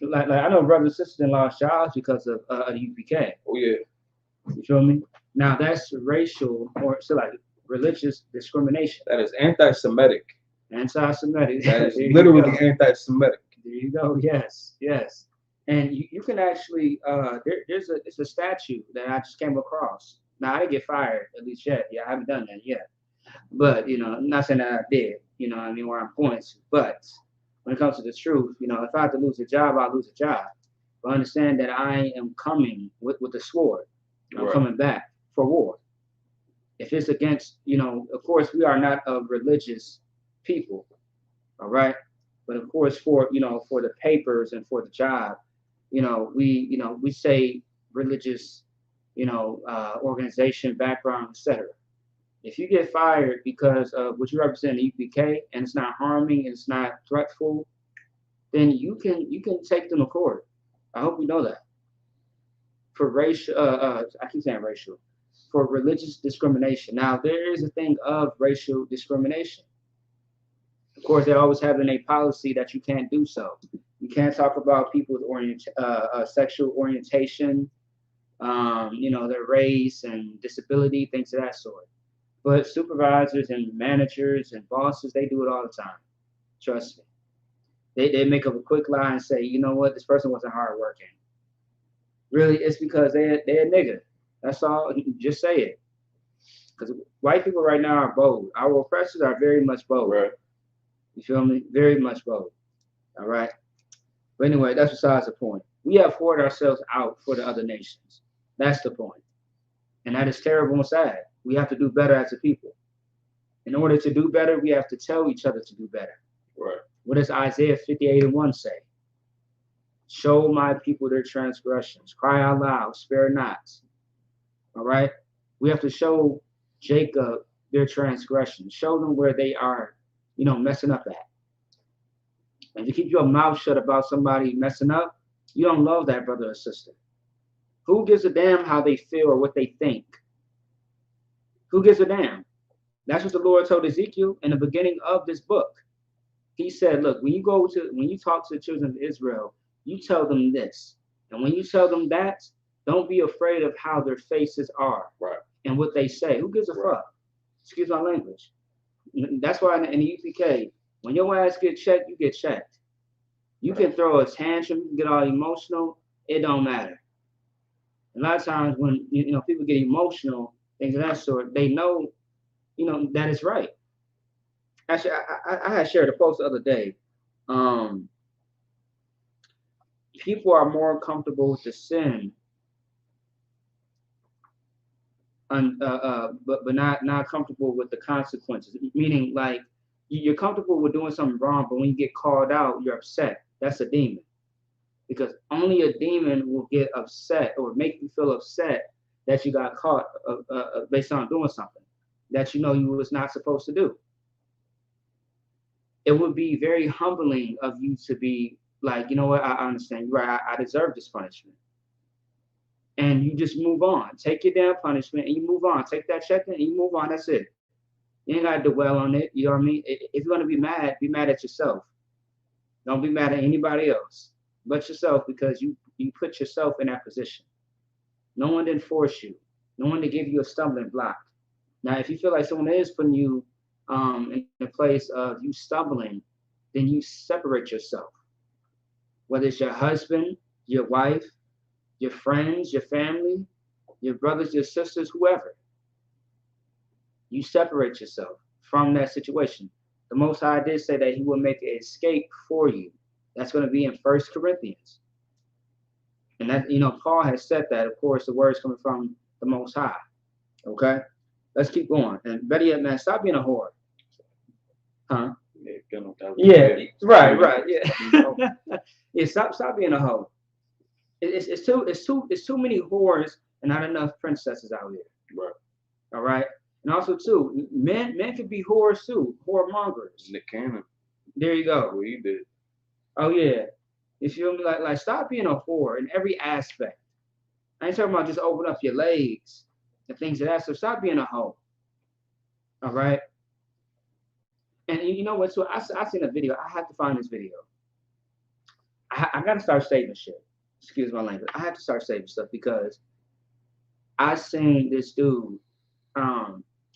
Like I know brothers and sisters in lost jobs because of the UPK. Oh yeah. You feel me? Now that's racial or so like religious discrimination. That is anti-Semitic. Anti-Semitic. That is literally anti-Semitic. There you go. Yes, yes. And you can actually it's a statute that I just came across. Now I didn't get fired at least yet. Yeah, I haven't done that yet. But I'm not saying that I did. What I mean, where I'm pointing to. But when it comes to the truth, if I have to lose a job, I'll lose a job. But understand that I am coming with the sword. I'm Right. coming back for war. If it's against, of course, we are not a religious people, all right. But of course, for the papers and for the job, we say religious, organization, background, etc. If you get fired because of what you represent in the UPK and it's not harming, it's not threatful, then you can take them to court. I hope you know that. For racial, I keep saying racial, for religious discrimination. Now there is a thing of racial discrimination. Of course, they always have in a policy that you can't do so. You can't talk about people's sexual orientation, their race and disability, things of that sort. But supervisors and managers and bosses, they do it all the time. Trust me. They make up a quick lie and say, you know what, this person wasn't hard working. Really, it's because they're a nigga. That's all. Just say it. Because white people right now are bold. Our oppressors are very much bold. Right. You feel me? Very much bold. All right. But anyway, that's besides the point. We have poured ourselves out for the other nations. That's the point. And that is terrible and sad. We have to do better as a people. In order to do better, we have to tell each other to do better. Right. What does Isaiah 58:1 say? Show my people their transgressions. Cry out loud, spare not. All right? We have to show Jacob their transgressions. Show them where they are, messing up at. And to keep your mouth shut about somebody messing up, you don't love that brother or sister. Who gives a damn how they feel or what they think? Who gives a damn? That's what the Lord told Ezekiel in the beginning of this book. He said, look, when you talk to the children of Israel, you tell them this. And when you tell them that, don't be afraid of how their faces are. Right. And what they say. Who gives a fuck? Excuse my language. That's why in the UPK, when your ass get checked, you get checked. You can throw a tantrum, you can get all emotional, it don't matter. A lot of times when people get emotional, things of that sort, they know, that is right. Actually, I had shared a post the other day. People are more comfortable with the sin, but not comfortable with the consequences. Meaning, like you're comfortable with doing something wrong, but when you get called out, you're upset. That's a demon, because only a demon will get upset or make you feel upset that you got caught based on doing something that you was not supposed to do. It would be very humbling of you to be like, you know what, I understand you right, I deserve this punishment. And you just move on. Take your damn punishment and you move on. Take that check and you move on. That's it. You ain't gotta dwell on it. You know what I mean? If you're gonna be mad at yourself. Don't be mad at anybody else but yourself, because you put yourself in that position. No one didn't force you. No one to give you a stumbling block. Now, if you feel like someone is putting you in a place of you stumbling, then you separate yourself. Whether it's your husband, your wife, your friends, your family, your brothers, your sisters, whoever. You separate yourself from that situation. The Most High did say that He will make an escape for you. That's going to be in 1 Corinthians. And that, Paul has said that. Of course, the word's coming from the Most High. Okay? Let's keep going. And better yet, man, stop being a whore. Huh? Yeah, right. Yeah. Yeah, stop being a hoe. It's too many whores and not enough princesses out here. Right. All right. And also too, men can be whores too, whoremongers. Nick Cannon. There you go. What he did. Oh yeah. You feel me? Like stop being a whore in every aspect. I ain't talking about just open up your legs and things of that. So stop being a hoe. All right. And you know what? So I seen a video. I have to find this video. I got to start saving shit. Excuse my language. I have to start saving stuff because I seen this dude.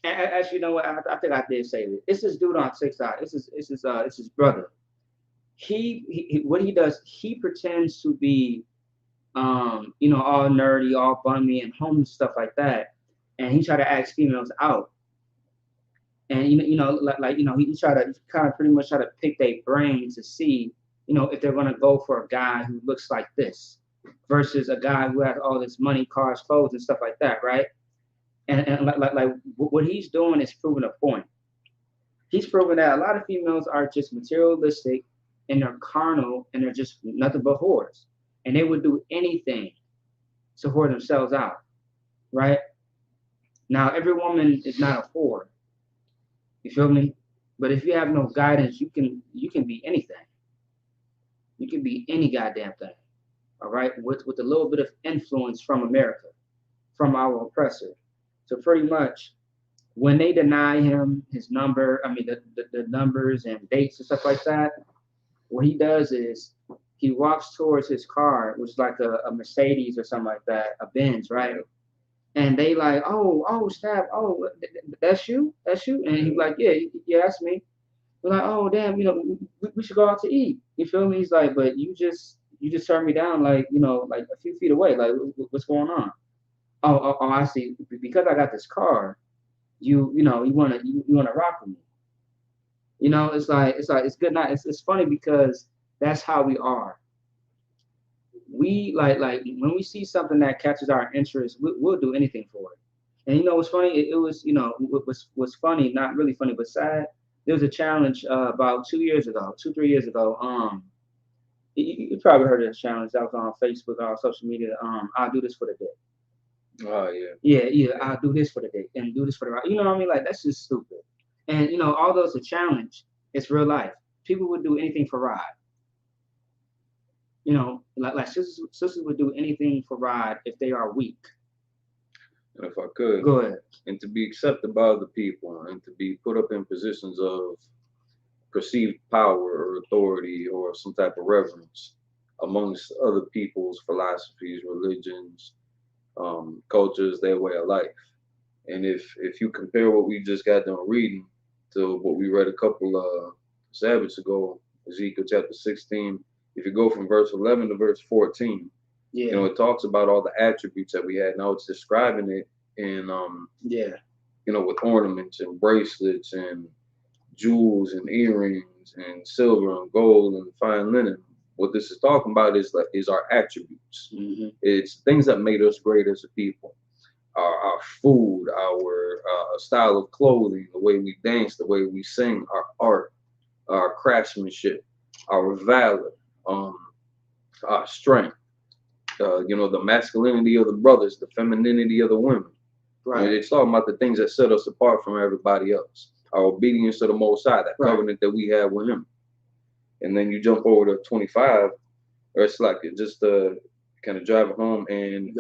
As you know what, I think I did say it. It's this dude on TikTok. It's his brother. He what he does, he pretends to be all nerdy, all bummy and homeless stuff like that, and he try to ask females out, and he try to kind of pretty much try to pick their brain to see if they're gonna go for a guy who looks like this versus a guy who has all this money, cars, clothes, and stuff like that, right? And what he's doing is proving a point. He's proving that a lot of females are just materialistic and they're carnal and they're just nothing but whores. And they would do anything to whore themselves out, right? Now, every woman is not a whore. You feel me? But if you have no guidance, you can be anything. You can be any goddamn thing, all right? With a little bit of influence from America, from our oppressor. So pretty much, when they deny him his number, the numbers and dates and stuff like that, what he does is he walks towards his car, which is like a Mercedes or something like that, a Benz, right? And they like, oh, snap, oh, that's you? And he's like, yeah, that's me. We're like, oh, damn, we should go out to eat. You feel me? He's like, but you just turned me down, like, like a few feet away. Like, what's going on? Oh, I see. Because I got this car, you wanna rock with me. It's good night. It's funny because that's how we are. We like when we see something that catches our interest, we'll do anything for it. And what's funny? It was what's funny, not really funny, but sad. There was a challenge about 3 years ago. You probably heard of this challenge that was on Facebook or social media. I'll do this for the day. Oh yeah. Yeah. I'll do this for the day and do this for the right. You know what I mean? Like that's just stupid. And although it's a challenge, it's real life. People would do anything for Rod. Like sisters would do anything for Rod if they are weak. And if I could, go ahead. And to be accepted by other people and to be put up in positions of perceived power or authority or some type of reverence amongst other people's philosophies, religions, cultures, their way of life. And if you compare what we just got done reading to what we read a couple of Sabbaths ago, Ezekiel chapter 16, if you go from verse 11 to verse 14, it talks about all the attributes that we had. Now it's describing it in with ornaments and bracelets and jewels and earrings and silver and gold and fine linen. What this is talking about is our attributes. Mm-hmm. It's things that made us great as a people. Our food, our style of clothing, the way we dance, the way we sing, our art, our craftsmanship, our valor, our strength, the masculinity of the brothers, the femininity of the women. Right. And it's talking about the things that set us apart from everybody else. Our obedience to the Most High, that covenant that we have with Him. And then you jump over to 25, or it's like just kind of drive it home. And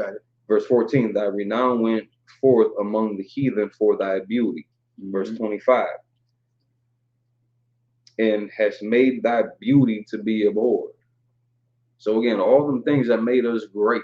verse 14, thy renown went forth among the heathen for thy beauty. Mm-hmm. Verse 25, and has made thy beauty to be abhorred. So again, all them things that made us great,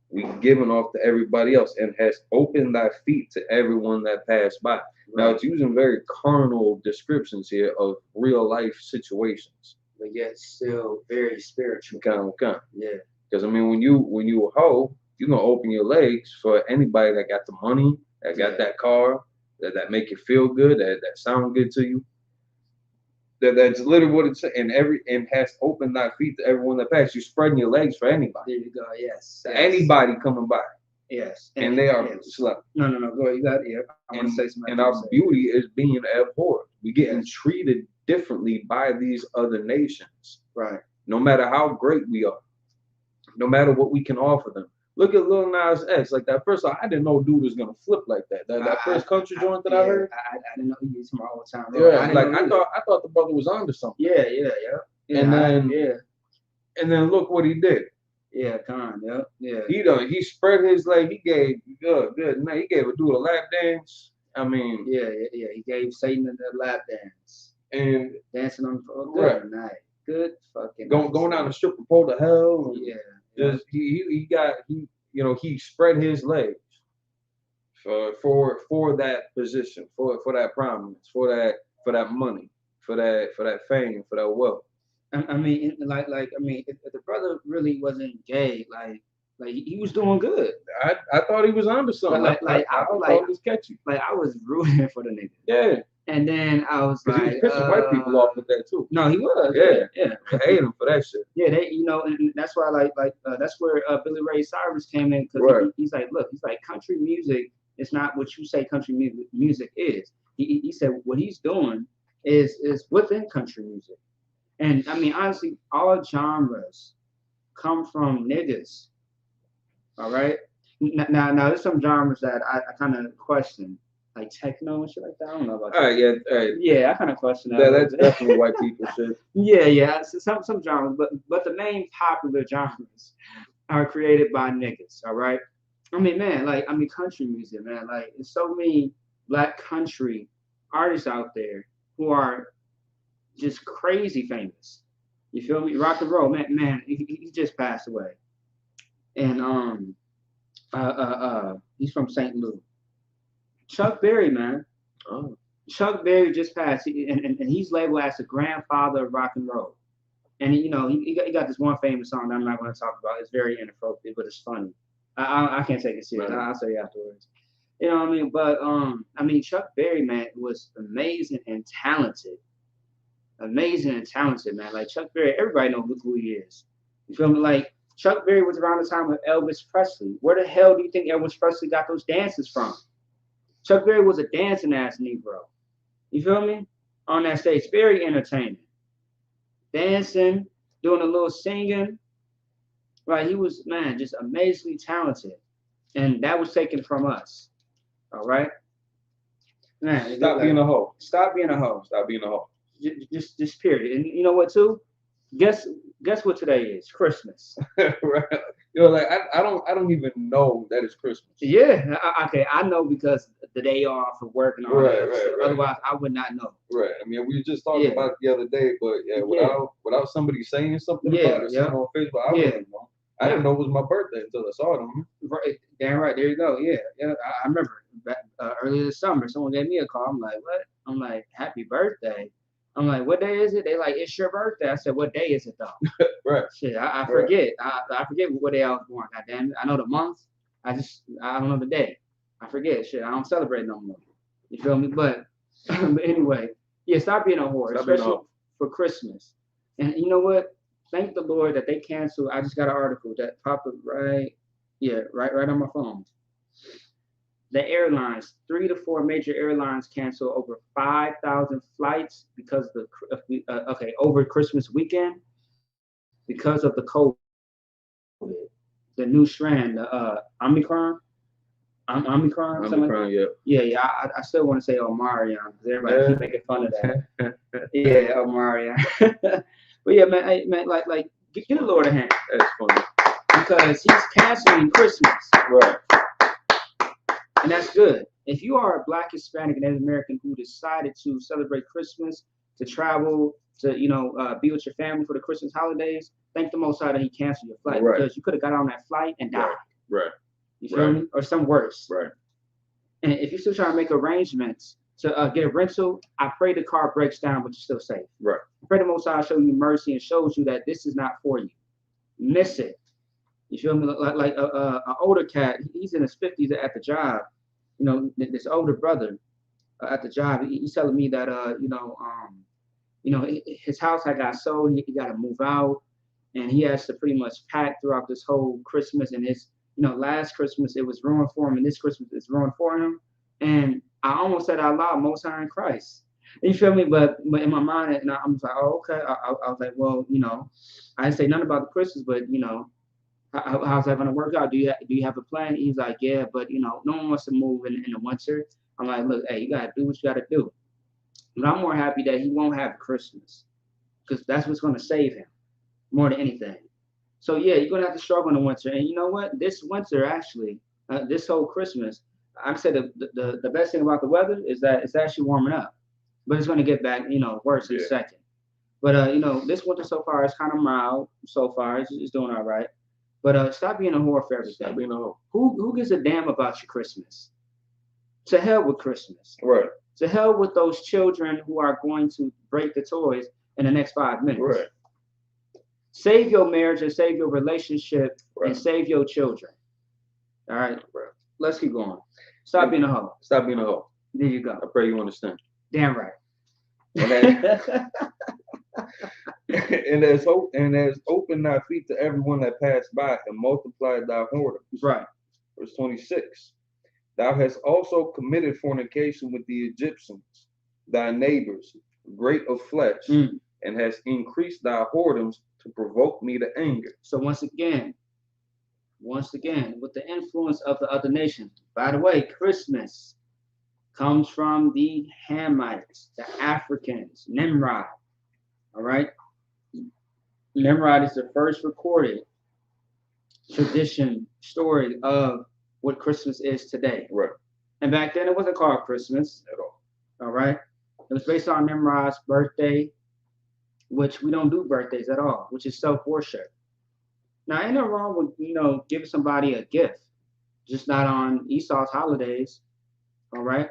we've given off to everybody else, and has opened thy feet to everyone that passed by. Right. Now it's using very carnal descriptions here of real life situations, but yet still very spiritual. Kind of. Yeah. Because when you a hoe, you're gonna open your legs for anybody that got the money, that got that car, that make you feel good, that sound good to you. That's literally what it's saying. And has opened thy feet to everyone that passed. You're spreading your legs for anybody. There you go. Yes. Anybody coming by. Yes. And they are slept. No. Go ahead. You got it. I want to say something. And our beauty is being abhorred. We're getting treated differently by these other nations. Right. No matter how great we are. No matter what we can offer them. Look at Lil Nas X. Like that first song, I didn't know dude was gonna flip like that. That first country joint that I heard. I didn't know he used him all the time. Yeah, I thought the brother was onto something. Yeah. And then And then look what he did. Yeah, Khan. Yep. Yeah. He spread his leg. He gave good night. He gave a dude a lap dance. I mean, yeah. He gave Satan a lap dance and dancing on the right. night. Good fucking. Going down the stripper pole to hell. Yeah. Just he spread his legs for that position, for that prominence, for that money, for that fame, for that wealth. I mean, if the brother really wasn't gay, like he was doing good. I thought he was onto something. I thought it was catchy. Like I was rooting for the nigga. Yeah. And then I was like, he was pissing white people off with that too. No, he was. Yeah. I hate him for that shit. Yeah, and that's why that's where Billy Ray Cyrus came in, because right. he's like, look, he's like, country music is not what you say country music is. He said what he's doing is within country music. And I mean, honestly, all genres come from niggas. All right. Now there's some genres that I kind of question, like techno and shit like that. I don't know about that. All right. Yeah, I kind of question that. That's definitely white people shit. Yeah. So some genres, but the main popular genres are created by niggas. All right. I mean, man, country music, man. Like, there's so many black country artists out there who are just crazy famous. You feel me? Rock and roll, man. He just passed away, and he's from St. Louis. Chuck Berry, man. Oh. Chuck Berry just passed, and he's labeled as the grandfather of rock and roll. And he got this one famous song that I'm not going to talk about. It's very inappropriate, but it's funny. I can't take it serious. Right. I'll say afterwards. You know what I mean? But Chuck Berry, man, was amazing and talented. Amazing and talented, man. Like Chuck Berry, everybody knows who he is. You feel me? Like Chuck Berry was around the time of Elvis Presley. Where the hell do you think Elvis Presley got those dances from? Chuck Berry was a dancing ass Negro. You feel me? On that stage, very entertaining. Dancing, doing a little singing. Right, he was, man, just amazingly talented. And that was taken from us. All right? Man, Stop being a hoe. Stop being a hoe. Stop being a hoe. Just period. And you know what too? Guess what today is? Christmas. Right. Like I don't even know that it's Christmas. Yeah. Okay. I know because the day off of work and all that. Right. Otherwise, I would not know. Right. I mean, we were just talking about it the other day, but without somebody saying something about it on Facebook, I wouldn't know. I didn't know it was my birthday until I saw it on. Right. Damn right. There you go. Yeah. I remember back, earlier this summer, someone gave me a call. I'm like, what? I'm like, happy birthday. I'm like, what day is it? They like, it's your birthday. I said, what day is it though? Right. Shit, I forget. I forget what day I was born. God damn it. I know the month. I don't know the day. I forget. Shit, I don't celebrate no more. You feel me? But anyway, yeah, stop being a whore, especially for Christmas. And you know what? Thank the Lord that they canceled. I just got an article that popped up right on my phone. The airlines, 3 to 4 major airlines cancel over 5,000 flights because over Christmas weekend because of the COVID, the new strand, Omicron. Omicron, yeah. I still want to say Omarion because everybody keep making fun of that. Yeah, Omarion. But yeah, man, like get the Lord a hand. That's funny because he's canceling Christmas. Right. And that's good. If you are a Black, Hispanic, and Native American who decided to celebrate Christmas, to travel, to be with your family for the Christmas holidays, thank the Most High that He canceled your flight because you could have got on that flight and died. Right. You feel me? Or some worse. Right. And if you're still trying to make arrangements to get a rental, I pray the car breaks down, but you're still safe. Right. I pray the Most High show you mercy and shows you that this is not for you. Miss it. You feel me? Like an older cat, he's in his 50s at the job. This older brother at the job, he's telling me that his house had got sold. He got to move out, and he has to pretty much pack throughout this whole Christmas. And his, last Christmas it was ruined for him, and this Christmas it's ruined for him. And I almost said out loud, Most High in Christ. You feel me? But in my mind, and I'm like, oh, okay. I was like, well, I didn't say nothing about the Christmas, but how's that gonna work out? Do you have a plan? He's like, yeah, but no one wants to move in the winter. I'm like, look, hey, you gotta do what you gotta do. But I'm more happy that he won't have Christmas, because that's what's gonna save him more than anything. So yeah, you're gonna have to struggle in the winter. And you know what? This winter, actually, this whole Christmas, I said the best thing about the weather is that it's actually warming up, but it's gonna get back, worse in a second. But this winter so far is kind of mild so far. It's doing all right. But stop being a whore for everything. Stop being a whore. Who gives a damn about your Christmas? To hell with Christmas. Right. To hell with those children who are going to break the toys in the next 5 minutes. Right. Save your marriage and save your relationship Right. and save your children. All right. Right. Let's keep going. Stop being a hoe. Stop being a hoe. There you go. I pray you understand. Damn right. And as open thy feet to everyone that passed by, and multiplied thy whoredoms. Right. Verse 26. Thou hast also committed fornication with the Egyptians, thy neighbors, great of flesh, and hast increased thy whoredoms to provoke me to anger. So once again, with the influence of the other nations. By the way, Christmas comes from the Hamites, the Africans, Nimrod. All right. Nimrod is the first recorded tradition story of what Christmas is today. Right. And back then it wasn't called Christmas at all. All right. It was based on Nimrod's birthday, which we don't do birthdays at all, which is self-worship. Now, ain't no wrong with, giving somebody a gift, just not on Esau's holidays. All right.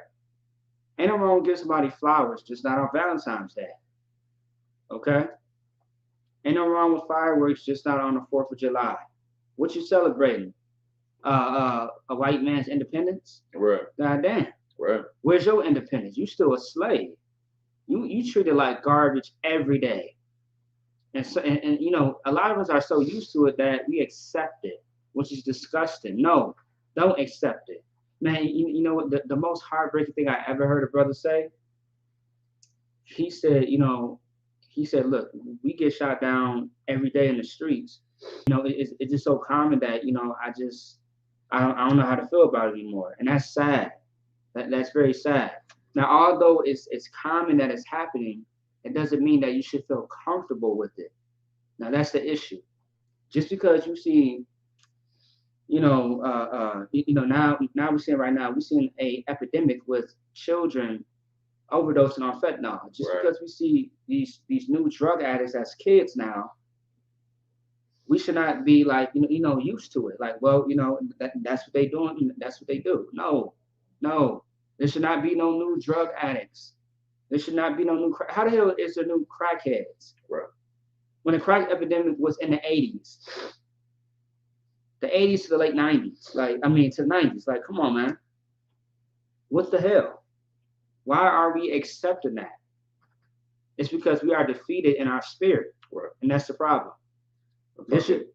Ain't no wrong with giving somebody flowers, just not on Valentine's Day. Okay. Ain't no wrong with fireworks, just not on the 4th of July. What you celebrating? A white man's independence? Right. God damn. Right. Where's your independence? You still a slave. You treated like garbage every day. And so and a lot of us are so used to it that we accept it, which is disgusting. No, don't accept it. Man, you know what the most heartbreaking thing I ever heard a brother say? He said, look, we get shot down every day in the streets. It's just so common that, I don't know how to feel about it anymore. And that's sad. That's very sad. Now, although it's common that it's happening, it doesn't mean that you should feel comfortable with it. Now, that's the issue. Just because you see, now we're seeing right now, we're seeing a epidemic with children overdosing on fentanyl. Just right. Because we see these new drug addicts as kids now, we should not be like, used to it. Like, well, that's what they doing. That's what they do. No. There should not be no new drug addicts. There should not be no new how the hell is there new crackheads? Right. When the crack epidemic was in the 80s. The 80s to the late 90s. To the 90s. Like, come on, man. What the hell? Why are we accepting that? It's because we are defeated in our spirit. Right. And that's the problem. Go ahead.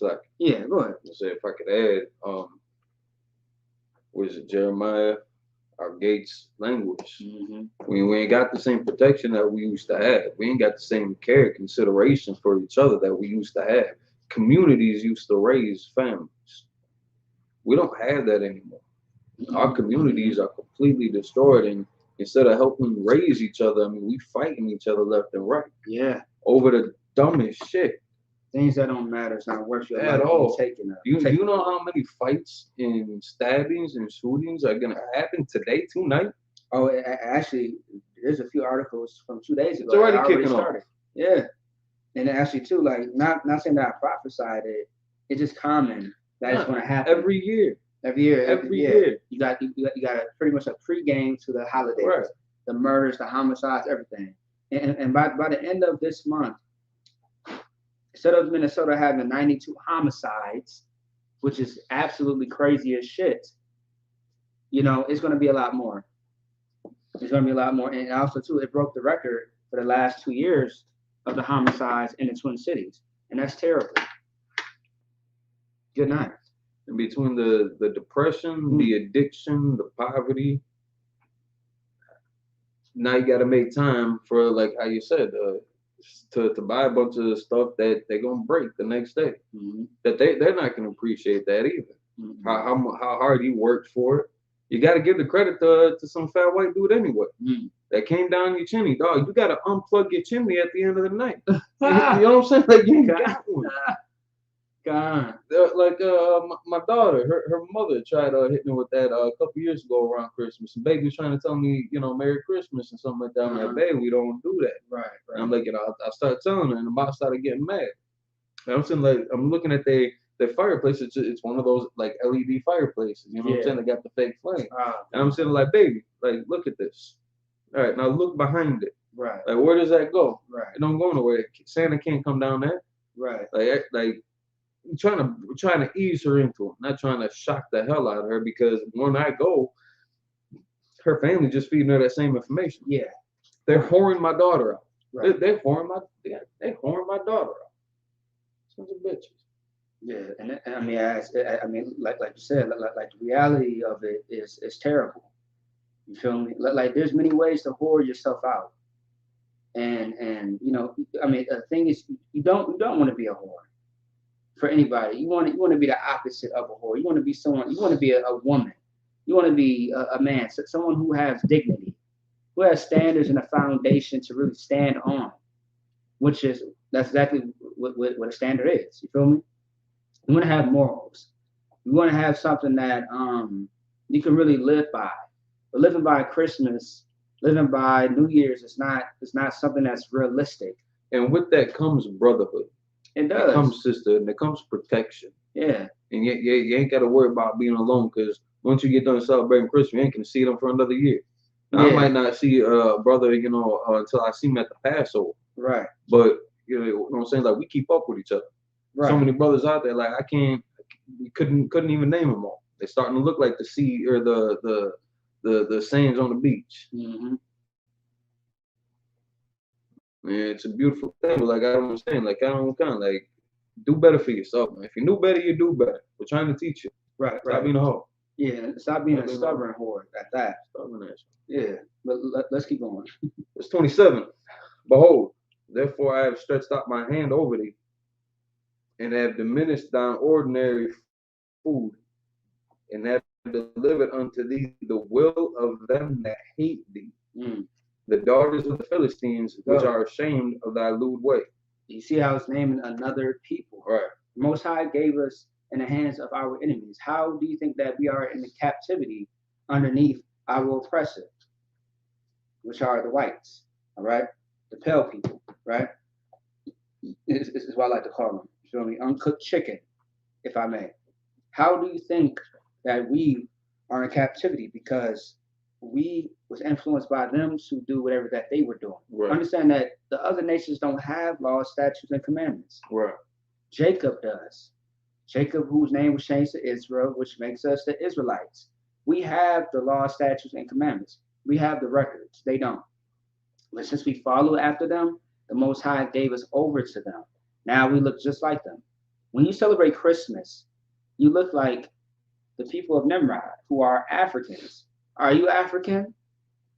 Like, yeah, go ahead. I say if I could add, was it Jeremiah? Our Gates language. Mm-hmm. We ain't got the same protection that we used to have. We ain't got the same care, consideration for each other that we used to have. Communities used to raise families. We don't have that anymore. Mm-hmm. Our communities are completely destroyed, and instead of helping raise each other, we fighting each other left and right. Yeah. Over the dumbest shit. Things that don't matter. It's not worth your at life all. You know how many fights and stabbings and shootings are gonna happen today, tonight? Oh, actually, there's a few articles from 2 days ago. It's already kicking off. Yeah, and actually too, like not saying that I prophesied it. It's just common that it's going to happen every year. Every year. You got a pretty much a pregame to the holidays, right. The murders, the homicides, everything. And by the end of this month, instead of Minnesota having 92 homicides, which is absolutely crazy as shit, it's going to be a lot more. It's going to be a lot more. And also, too, it broke the record for the last 2 years of the homicides in the Twin Cities. And that's terrible. Good night. And between the depression, the addiction, the poverty, now you got to make time for, like how you said, to buy a bunch of stuff that they're gonna break the next day. Mm-hmm. That they're not gonna appreciate that either. Mm-hmm. How hard you worked for it. You got to give the credit to some fat white dude anyway. Mm-hmm. That came down your chimney, dog. You got to unplug your chimney at the end of the night. You know what I'm saying? Like you ain't got one. God. My daughter, her mother tried hitting me with that a couple years ago around Christmas. And baby was trying to tell me, Merry Christmas and something like that. I'm like, babe, we don't do that. Right. And I'm like, I started telling her, and the mom started getting mad. And I'm saying, like, I'm looking at their fireplace. It's one of those like LED fireplaces. You know what I'm saying? They got the fake flame. And I'm saying, like, baby, like, look at this. All right, now look behind it. Right. Like, where does that go? Right. It don't go nowhere. Santa can't come down there. Right. Like trying to ease her into it, not trying to shock the hell out of her, because when I go, her family just feeding her that same information. Yeah. They're whoring my daughter out. Right. They're whoring my daughter out. Sons of bitches. Yeah, and I mean, like you said, like the reality of it is terrible. You feel me? Like there's many ways to whore yourself out, and I mean, the thing is, you don't want to be a whore for anybody. You want to be the opposite of a whore. You want to be someone. You want to be a woman. You want to be a man, someone who has dignity, who has standards and a foundation to really stand on, that's exactly what a standard is. You feel me? You want to have morals. You want to have something that you can really live by. But living by Christmas, living by New Year's, it's not something that's realistic. And with that comes brotherhood. It does. It comes sister, and it comes protection. Yeah. And you ain't got to worry about being alone, because once you get done celebrating Christmas, you ain't gonna see them for another year. Now, I might not see a brother, until I see him at the Passover. Right. But you know what I'm saying? Like, we keep up with each other. Right. So many brothers out there, like, couldn't even name them all. They're starting to look like the sea or the sands on the beach. Mm-hmm. And it's a beautiful thing. But like I don't understand, like, like, do better for yourself, man. If you knew better, you do better. We're trying to teach you. Right. Stop being a hoe. Yeah, stop being a stubborn whore at that. Stubborn ass. Yeah, but let's keep going. Verse 27. Behold, therefore I have stretched out my hand over thee, and have diminished thine ordinary food, and have delivered unto thee the will of them that hate thee, the daughters of the Philistines, which are ashamed of thy lewd way. You see how it's naming another people. Right. Most High gave us in the hands of our enemies. How do you think that we are in the captivity underneath our oppressor, which are the whites, all right? The pale people, right? This is what I like to call them. You feel me? Uncooked chicken, if I may. How do you think that we are in captivity? Because we was influenced by them to do whatever that they were doing. Right. Understand that the other nations don't have laws, statutes, and commandments. Right. Jacob does. Jacob, whose name was changed to Israel, which makes us the Israelites. We have the law, statutes, and commandments. We have the records. They don't. But since we follow after them, the Most High gave us over to them. Now we look just like them. When you celebrate Christmas, you look like the people of Nimrod, who are Africans. Are you African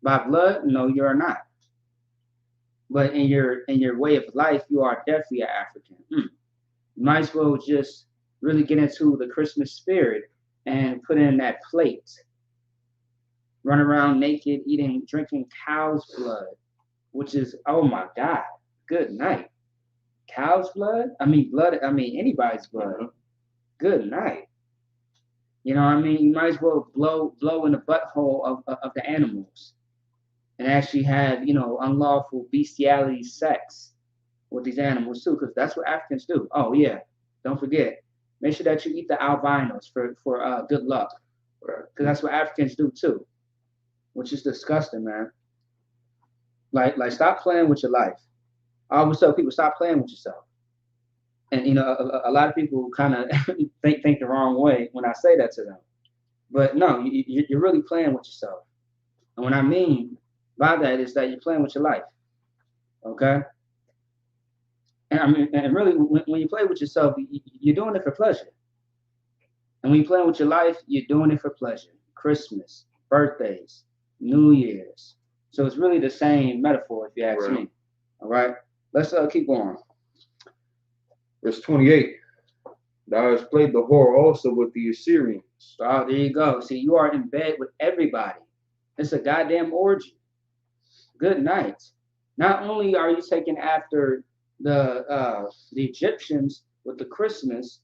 by blood? No, you are not. But in your way of life, you are definitely an African. You might as well just really get into the Christmas spirit and put in that plate. Run around naked, drinking cow's blood, which is, oh my God, good night. Cow's blood? Blood, anybody's blood. Good night. You know what I mean? You might as well blow in the butthole of the animals and actually have, unlawful bestiality sex with these animals too, because that's what Africans do. Oh yeah, don't forget. Make sure that you eat the albinos for good luck, because that's what Africans do too, which is disgusting, man. Like stop playing with your life. I always tell people, stop playing with yourself. And a lot of people kind of think the wrong way when I say that to them. But no, you're really playing with yourself. And what I mean by that is that you're playing with your life. Okay? And really, when you play with yourself, you're doing it for pleasure. And when you're playing with your life, you're doing it for pleasure. Christmas, birthdays, New Year's. So it's really the same metaphor, if you ask me. All right? Let's keep going. Verse 28. Thou hast played the whore also with the Assyrians. Oh, there you go. See, you are in bed with everybody. It's a goddamn orgy. Good night. Not only are you taking after the Egyptians with the Christmas,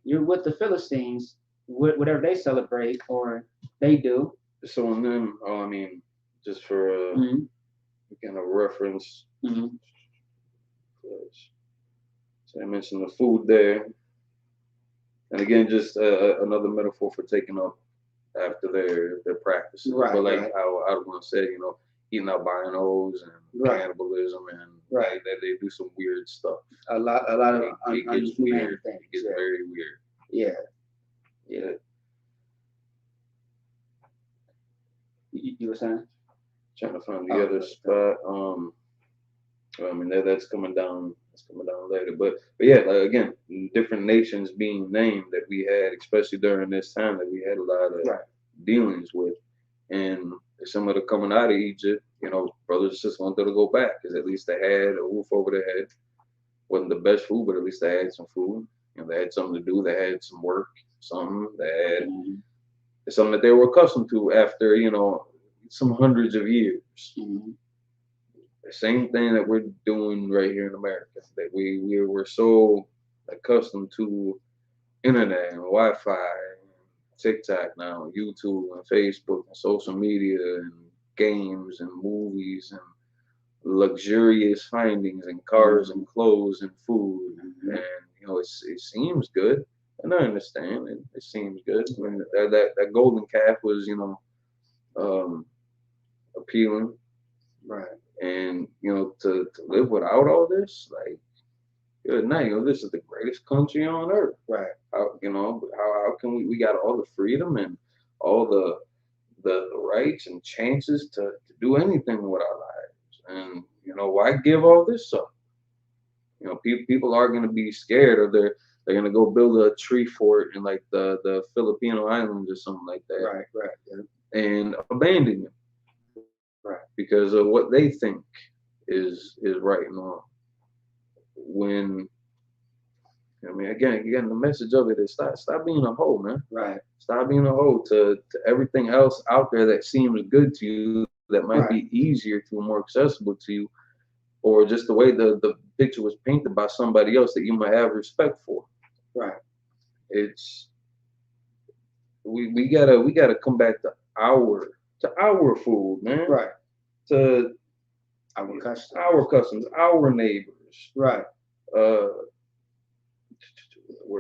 you're with the Philistines, whatever they celebrate or they do. So and then, I mean, just for kind of reference, so I mentioned the food there, and again, just another metaphor for taking up after their practices. Right. But like how I want to say, you know, eating albinos and cannibalism, and they do some weird stuff. A lot of it gets weird. Things. It gets very weird. Yeah. You were saying? Trying to find the other spot. I mean that's coming down. That's coming down later. But yeah, like again, different nations being named that we had, especially during this time that we had a lot of dealings with, and some of the coming out of Egypt, you know, brothers and sisters wanted to go back because at least they had a roof over their head. Wasn't the best food, but at least they had some food. You know, they had something to do. They had some work. Something they had. Something that they were accustomed to after, you know, some hundreds of years. The same thing that we're doing right here in America. That we're so accustomed to internet and Wi-Fi and TikTok now, YouTube and Facebook and social media and games and movies and luxurious findings and cars and clothes and food. And you know, it seems good. And I understand it seems good. I mean, that golden calf was, you know, appealing. Right. And, you know, to live without all this, like, good night. You know, this is the greatest country on earth. Right. How, you know, how can we got all the freedom and all the rights and chances to do anything with our lives. And, you know, why give all this up? You know, people are going to be scared, or they're going to go build a tree fort in like the Filipino islands or something like that. Right. Yeah. And abandon it. Right. Because of what they think is right and wrong. When, I mean, again, the message of it is stop being a hoe, man. Right. Stop being a hoe to everything else out there that seems good to you, that might be easier to, more accessible to you, or just the way the picture was painted by somebody else that you might have respect for. Right. It's we gotta come back to our food, man. Right. To our customs, our neighbors. Right. Where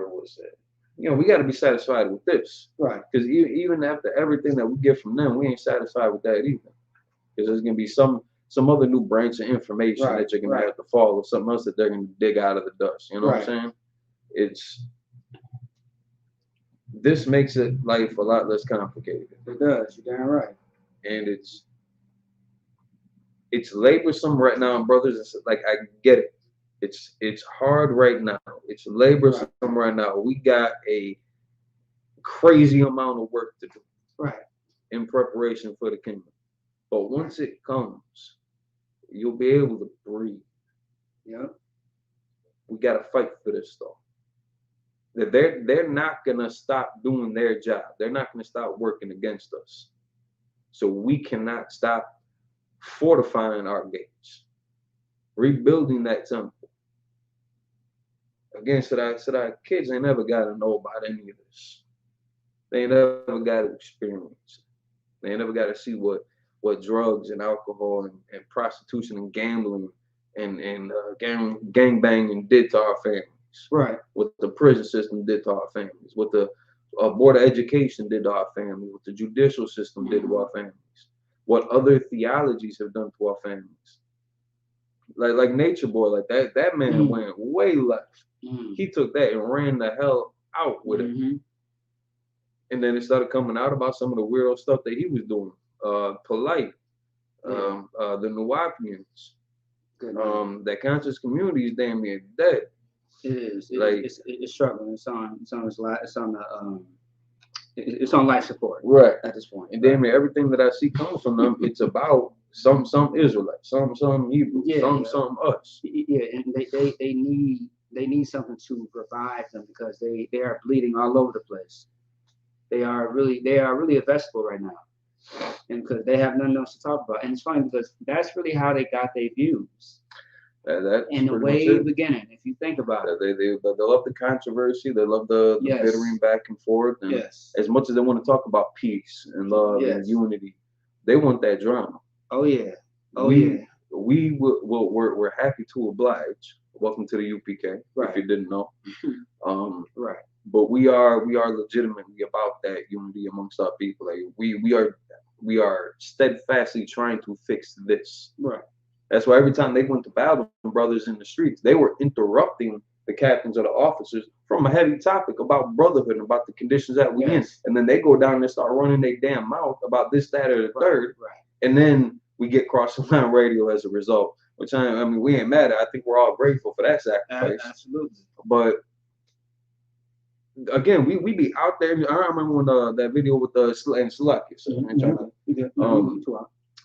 was that? You know, we got to be satisfied with this. Right. Because even after everything that we get from them, we ain't satisfied with that either. Because there's gonna be some other new branch of information that you're gonna have to follow, something else that they're gonna dig out of the dust. You know what I'm saying? This makes life a lot less complicated. It does. You're damn right. And it's laborsome right now, brothers. It's like, I get it. It's hard right now. It's laborsome right now. We got a crazy amount of work to do. Right. In preparation for the kingdom. But once it comes, you'll be able to breathe. Yeah. We got to fight for this stuff. They're not gonna stop doing their job. They're not gonna stop working against us. So we cannot stop fortifying our gates, rebuilding that temple. Again, so our kids ain't never got to know about any of this. They ain't never got to experience it. They ain't never got to see what drugs and alcohol and prostitution and gambling and gang banging did to our families. Right. What the prison system did to our families. What the board of education did to our families. What the judicial system did to our families. What other theologies have done to our families. Like Nature Boy, like that man went way left. He took that and ran the hell out with it. And then it started coming out about some of the weird stuff that he was doing. Polite, the Nuwapians, that conscious community is damn near dead. It is. It's struggling. It's on life support. Right. At this point. And damn near everything that I see coming from them, it's about some Israelites, some Hebrew, some us. Yeah, and they need something to revive them, because they are bleeding all over the place. They are really a vegetable right now, and because they have nothing else to talk about. And it's funny because that's really how they got their views. That's in the way beginning, if you think about it. They love the controversy. They love the bittering back and forth. And as much as they want to talk about peace and love and unity, they want that drama. Oh yeah. We're happy to oblige. Welcome to the UPK. If you didn't know. Right. But we are legitimately about that unity amongst our people. Like we are steadfastly trying to fix this. Right. That's why every time they went to battle, brothers in the streets, they were interrupting the captains or the officers from a heavy topic about brotherhood and about the conditions that we in. And then they go down and start running their damn mouth about this, that, or the third. Right. And then we get cross the line radio as a result. Which I mean, we ain't mad at. I think we're all grateful for that sacrifice. Absolutely. But again, we be out there. I remember when that video with the Slackies.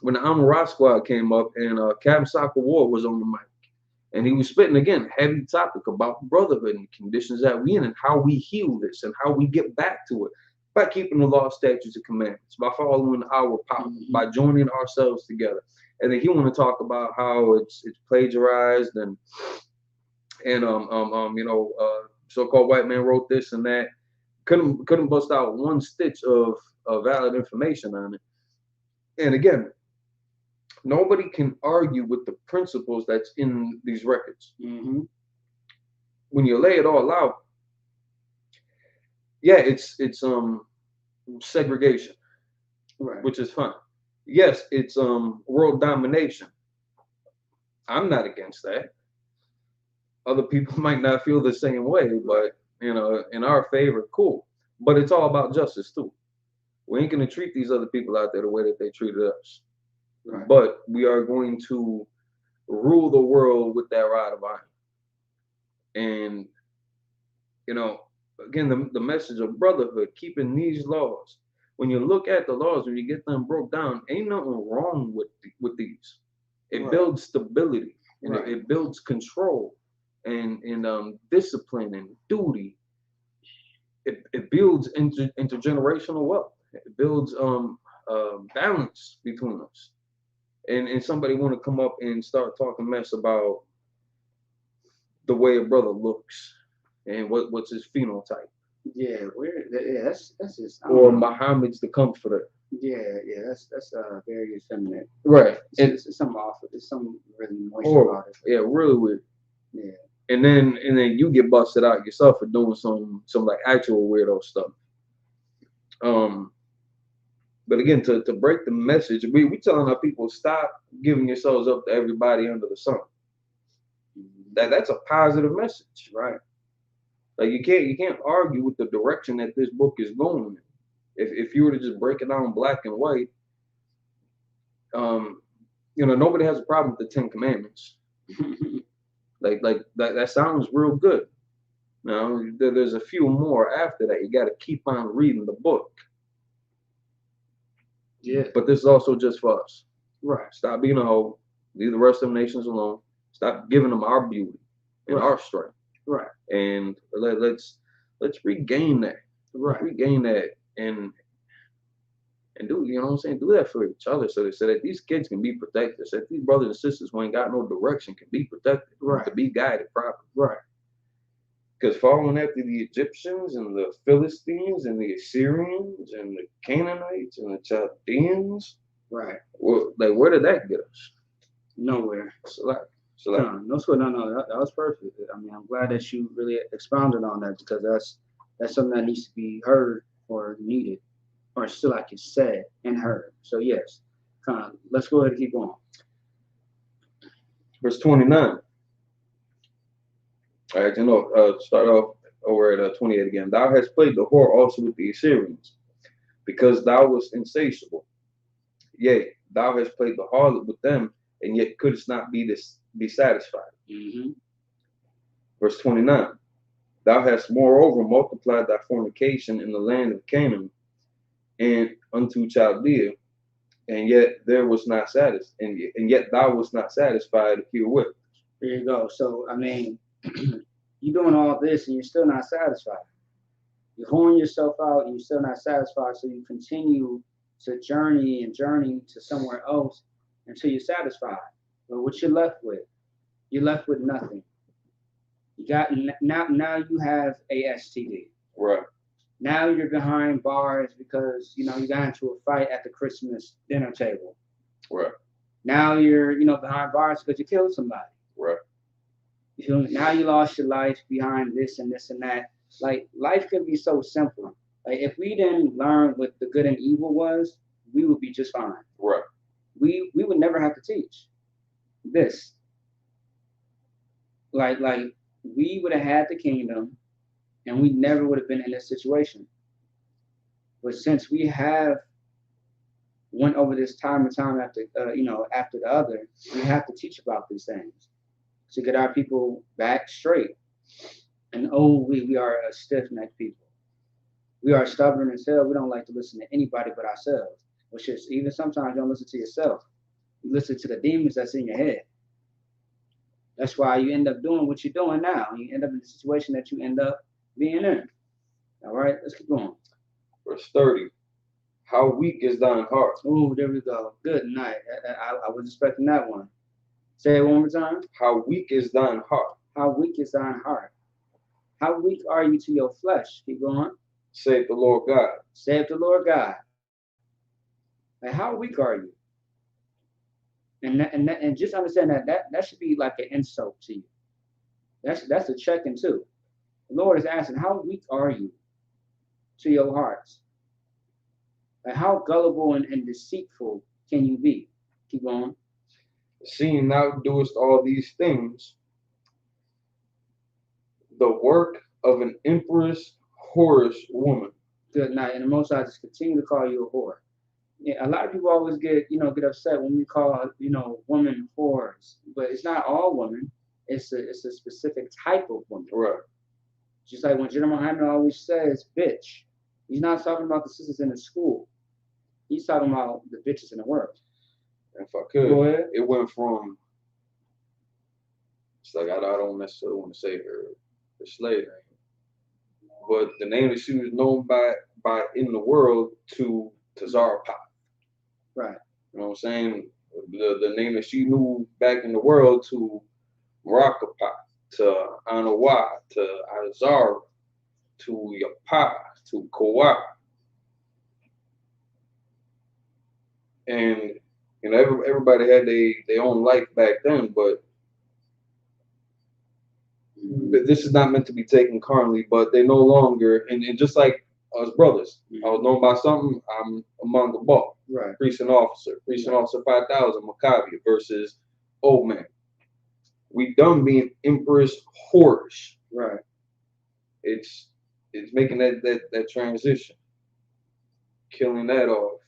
When the Amara squad came up and Captain Soccer Ward was on the mic, and he was spitting again heavy topic about brotherhood and conditions that we in and how we heal this and how we get back to it by keeping the law, statutes, and commandments, by following our power, by joining ourselves together. And then he want to talk about how it's plagiarized and so-called white man wrote this and that. Couldn't bust out one stitch of valid information on it. And again, nobody can argue with the principles that's in these records. When you lay it all out, it's segregation, which is fine. Yes, it's world domination. I'm not against that. Other people might not feel the same way, but in our favor, cool. But it's all about justice too. We ain't gonna treat these other people out there the way that they treated us. Right. But we are going to rule the world with that rod of iron. And again, the message of brotherhood, keeping these laws. When you look at the laws, when you get them broke down, ain't nothing wrong with these. It builds stability and it builds control and discipline and duty. It builds intergenerational wealth. It builds balance between us. And somebody want to come up and start talking mess about the way a brother looks and what's his phenotype. That's just. Or Muhammad's the comforter. That's very effeminate. Right. It's something awful. There's something really moist about it. Yeah, really weird. Yeah. And then you get busted out yourself for doing some like actual weirdo stuff. But again, to break the message, we telling our people, stop giving yourselves up to everybody under the sun. That's a positive message, right? Like you can't argue with the direction that this book is going in. If you were to just break it down black and white, nobody has a problem with the 10 Commandments. like that sounds real good. There's a few more after that. You got to keep on reading the book. Yeah. But this is also just for us. Right. Stop being a hoe. Leave the rest of the nations alone. Stop giving them our beauty and our strength. Right. And let's regain that. Right. Regain that and do, you know what I'm saying? Do that for each other so that these kids can be protected. So that these brothers and sisters who ain't got no direction can be protected. Right. To be guided properly. Right. Because following after the Egyptians and the Philistines and the Assyrians and the Canaanites and the Chaldeans. Right. Where did that get us? Nowhere. No, that was perfect. I mean, I'm glad that you really expounded on that because that's something that needs to be heard or needed, or still like you said and heard. So yes, let's go ahead and keep going. Verse 29. All right, start off over at 28 again. Thou hast played the whore also with the Assyrians, because thou wast insatiable. Yea, thou hast played the harlot with them, and yet couldst not be satisfied. Verse 29. Thou hast moreover multiplied thy fornication in the land of Canaan and unto Chaldea, and yet there was not satisfied, and yet thou was not satisfied herewith. There you go. So I mean, you're doing all this and you're still not satisfied. You're whoring yourself out and you're still not satisfied. So you continue to journey to somewhere else until you're satisfied. But what you're left with, You're left with nothing. You got now you have a STD. Right. Now you're behind bars because you got into a fight at the Christmas dinner table. Right. Now you're behind bars because you killed somebody. Right. You feel me? Now you lost your life behind this and this and that. Like life could be so simple. Like if we didn't learn what the good and evil was, we would be just fine. Right. We would never have to teach this. Like we would have had the kingdom, and we never would have been in this situation. But since we have went over this time and time after after the other, we have to teach about these things to get our people back straight. And we are a stiff-necked people. We are stubborn as hell. We don't like to listen to anybody but ourselves. Which is even sometimes you don't listen to yourself. You listen to the demons that's in your head. That's why you end up doing what you're doing now. You end up in the situation that you end up being in. All right, let's keep going. Verse 30. How weak is thine heart? Oh, there we go. Good night. I was expecting that one. Say it one more time. How weak is thine heart? How weak is thine heart? How weak are you to your flesh? Keep going. Saith the Lord God. Saith the Lord God. Like, how weak are you? And just understand that should be like an insult to you. That's a check-in too. The Lord is asking, how weak are you to your hearts? Like, how gullible and deceitful can you be? Keep going. Seeing thou doest all these things, the work of an empress, whorish woman. Good night. And the Most High just continue to call you a whore. Yeah, a lot of people always get upset when we call women whores, but it's not all women. It's a specific type of woman. Right. Just like when General Muhammad always says bitch, he's not talking about the sisters in the school. He's talking about the bitches in the world. If I could, go ahead. It went from, it's like I don't necessarily want to say her slave name, but the name that she was known by in the world to Zara Pop. Right. You know what I'm saying? The name that she knew back in the world to Morocco Pop, to Anawa, to Azara, to Yapa, to Kawa. And everybody had their own life back then, but this is not meant to be taken carnally, but they no longer, and just like us brothers, I was known by something, I'm among the ball. Right. Priest and officer 5,000, Maccabi versus old man. We done being empress whorish. Right. It's making that transition, killing that off,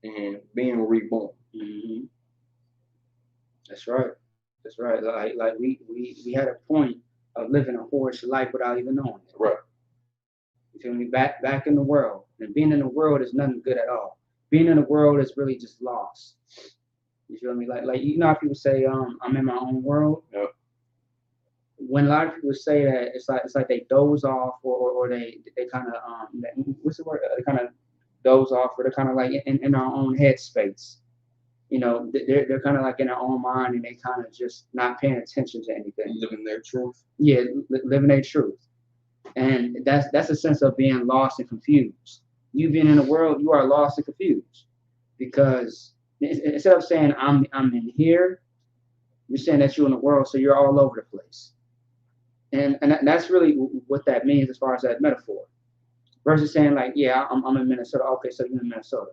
and being reborn. Mm-hmm. That's right. That's right. Like we had a point of living a whorish life without even knowing it. Right. You feel me? Back in the world. And being in the world is nothing good at all. Being in the world is really just lost. You feel me? Like how people say, I'm in my own world. Yep. When a lot of people say that, it's like they doze off or they kind of what's the word? They kind of doze off, or they're kind of like in our own headspace. They're kind of like in their own mind, and they kind of just not paying attention to anything. Living their truth. Yeah, living their truth. And that's a sense of being lost and confused. You being in the world, you are lost and confused, because instead of saying I'm in here, you're saying that you're in the world, so you're all over the place. And that's really what that means as far as that metaphor. Versus saying like, yeah, I'm in Minnesota. Okay, so you're in Minnesota.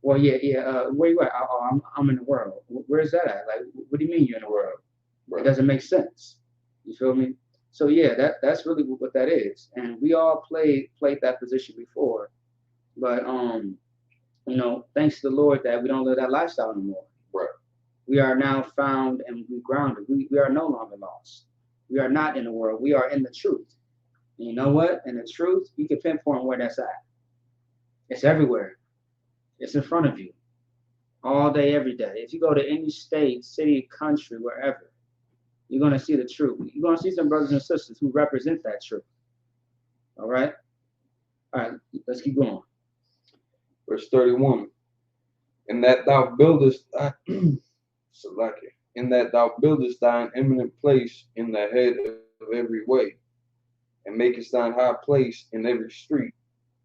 Well, yeah. Where you at? Oh, I'm in the world. Where's that at? Like, what do you mean you're in the world? Right. It doesn't make sense. You feel me? So yeah, that's really what that is. And we all played that position before, but thanks to the Lord that we don't live that lifestyle anymore. Right. We are now found and we grounded. We are no longer lost. We are not in the world. We are in the truth. And you know what? In the truth, you can pinpoint where that's at. It's everywhere. It's in front of you, all day, every day. If you go to any state, city, country, wherever, you're going to see the truth. You're going to see some brothers and sisters who represent that truth. All right? All right, let's keep going. Verse 31. And that thou buildest in that thou buildest thine eminent place in the head of every way, and makest thine high place in every street,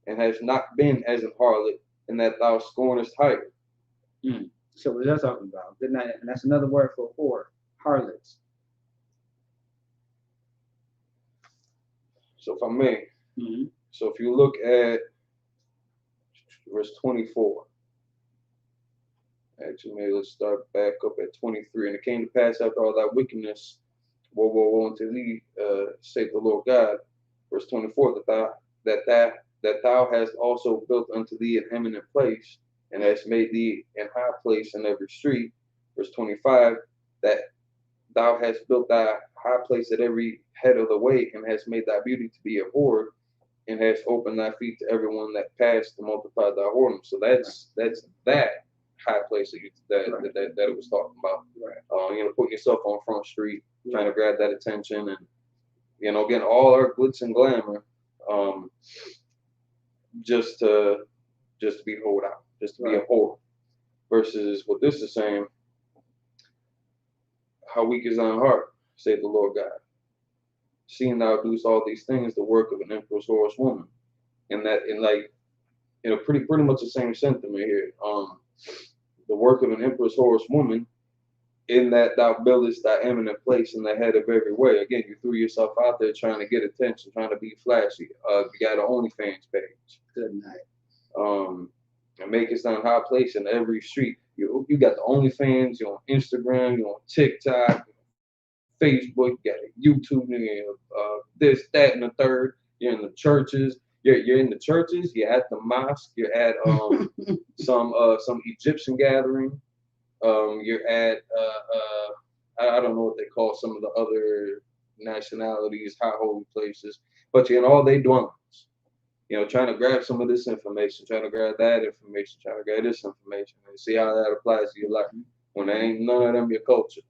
and hast not been as an harlot, in that thou scornest hire. So what that's talking about? Good night. And that's another word for whore, harlots. So if I may, so if you look at verse 24, actually, maybe let's start back up at 23. And it came to pass after all thy wickedness, woe unto thee, saith the Lord God. Verse 24, that thou hast also built unto thee an eminent place, and hast made thee an high place in every street. Verse 25, that thou hast built thy high place at every head of the way, and hast made thy beauty to be abhorred, and hast opened thy feet to everyone that passed to multiply thy whoredom. So that's that high place that it was talking about. Right. Putting yourself on Front Street, trying to grab that attention, and again, all our glitz and glamour, just to be hoed out, just to be a whore. Versus what this is saying, how weak is thine heart, saith the Lord God. Seeing thou doest all these things, the work of an empress whorish woman. Pretty much the same sentiment here. The work of an empress whorish woman, in that thou buildest thy eminent place in the head of every way. Again, you threw yourself out there trying to get attention, trying to be flashy. You got an OnlyFans page. Good night. And makest thine high place in every street. You got the OnlyFans, you're on Instagram, you're on TikTok, Facebook, you got YouTube, this, that, and the third. You're in the churches. You're in the churches. You're at the mosque. You're at some Egyptian gathering. You're at I don't know what they call some of the other nationalities, high holy places, but you're in all their dwellings. Trying to grab some of this information, trying to grab that information, trying to grab this information, and see how that applies to your life. When there ain't none of them your culture.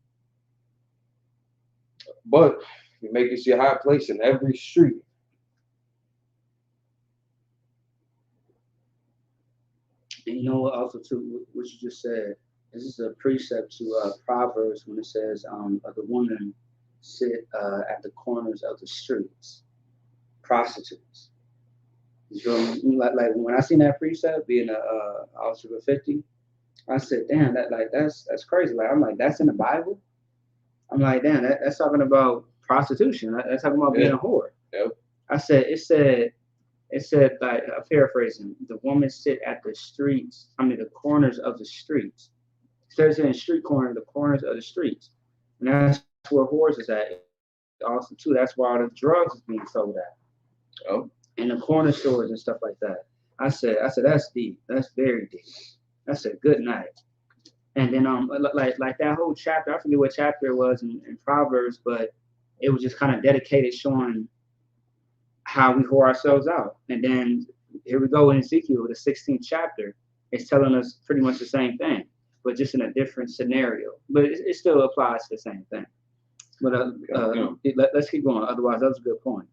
But you make it your high place in every street. And you know what? Also, too, what you just said. This is a precept to Proverbs when it says, "The woman sit at the corners of the streets, prostitutes." You feel me? Like when I seen that precept being Algebra 50, I said, "Damn, that's crazy." Like I'm like, that's in the Bible. I'm like, damn, that's talking about prostitution. That's talking about being a whore. Yep. I said, it said, like, paraphrasing, the woman sit at the streets, the corners of the streets. Instead of saying street corner, the corners of the streets. And that's where whores is at. Also, too, that's where all the drugs is being sold at. Oh. In the corner stores and stuff like that. I said, that's deep. That's very deep. I said, good night. And then like that whole chapter, I forget what chapter it was in Proverbs, but it was just kind of dedicated showing how we whore ourselves out. And then here we go in Ezekiel, the 16th chapter. It's telling us pretty much the same thing, but just in a different scenario. But it still applies to the same thing. But let's keep going. Otherwise, that's a good point.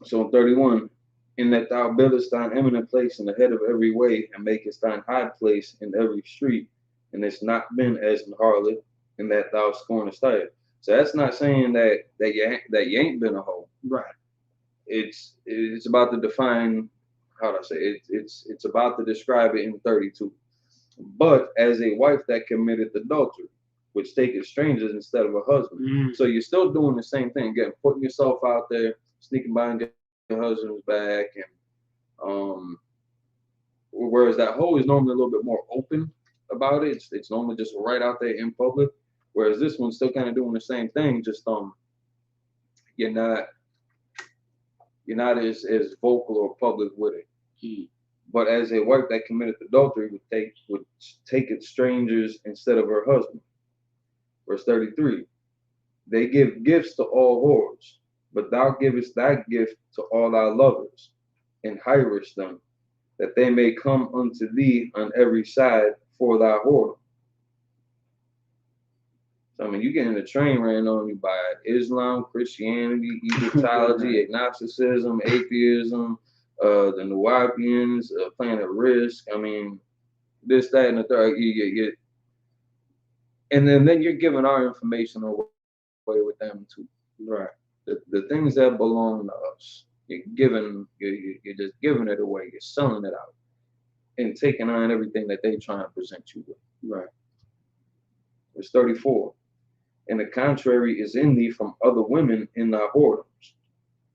So in 31, in that thou buildest thine eminent place in the head of every way, and makest thine high place in every street, and it's not been as an harlot, in that thou scornest hire. So that's not saying that you ain't been a hoe. Right. It's about to define, how do I say it? It's about to describe it in 32. But as a wife that committed adultery, which taketh strangers instead of a husband. So you're still doing the same thing, again, putting yourself out there, sneaking behind your husband's back, and whereas that hoe is normally a little bit more open about it. It's normally just right out there in public. Whereas this one's still kind of doing the same thing, just you're not as vocal or public with it. But as a wife that committed adultery would take it strangers instead of her husband. Verse 33, they give gifts to all whores, but thou givest thy gift to all thy lovers, and hirest them, that they may come unto thee on every side for thy whoredom. So, you getting the train ran on you by Islam, Christianity, Egyptology, agnosticism, atheism, the Nuwapians, Planet Risk. This, that, and the third. And then you're giving our information away with them too. Right. The things that belong to us, you're just giving it away. You're selling it out and taking on everything that they try and present you with. Right. Verse 34. And the contrary is in thee from other women in thy whoredoms,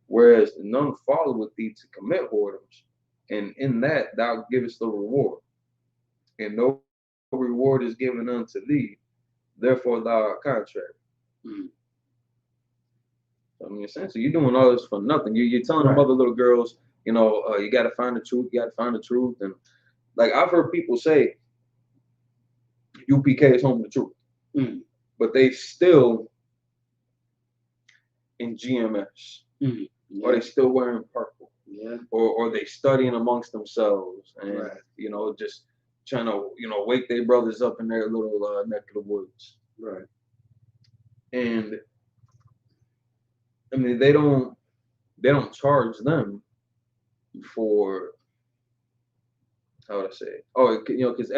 whereas none followeth thee to commit whoredoms, and in that thou givest the reward, and no reward is given unto thee, therefore thou art contrary. Mm. I mean, essentially, you're doing all this for nothing. You're telling them other little girls, you got to find the truth. You got to find the truth. And like I've heard people say, UPK is home of the truth, but they still in GMS, or they still wearing purple, or they studying amongst themselves, and just trying to wake their brothers up in their little neck of the woods, right? And I mean, they don't charge them for, how would I say it? Oh, because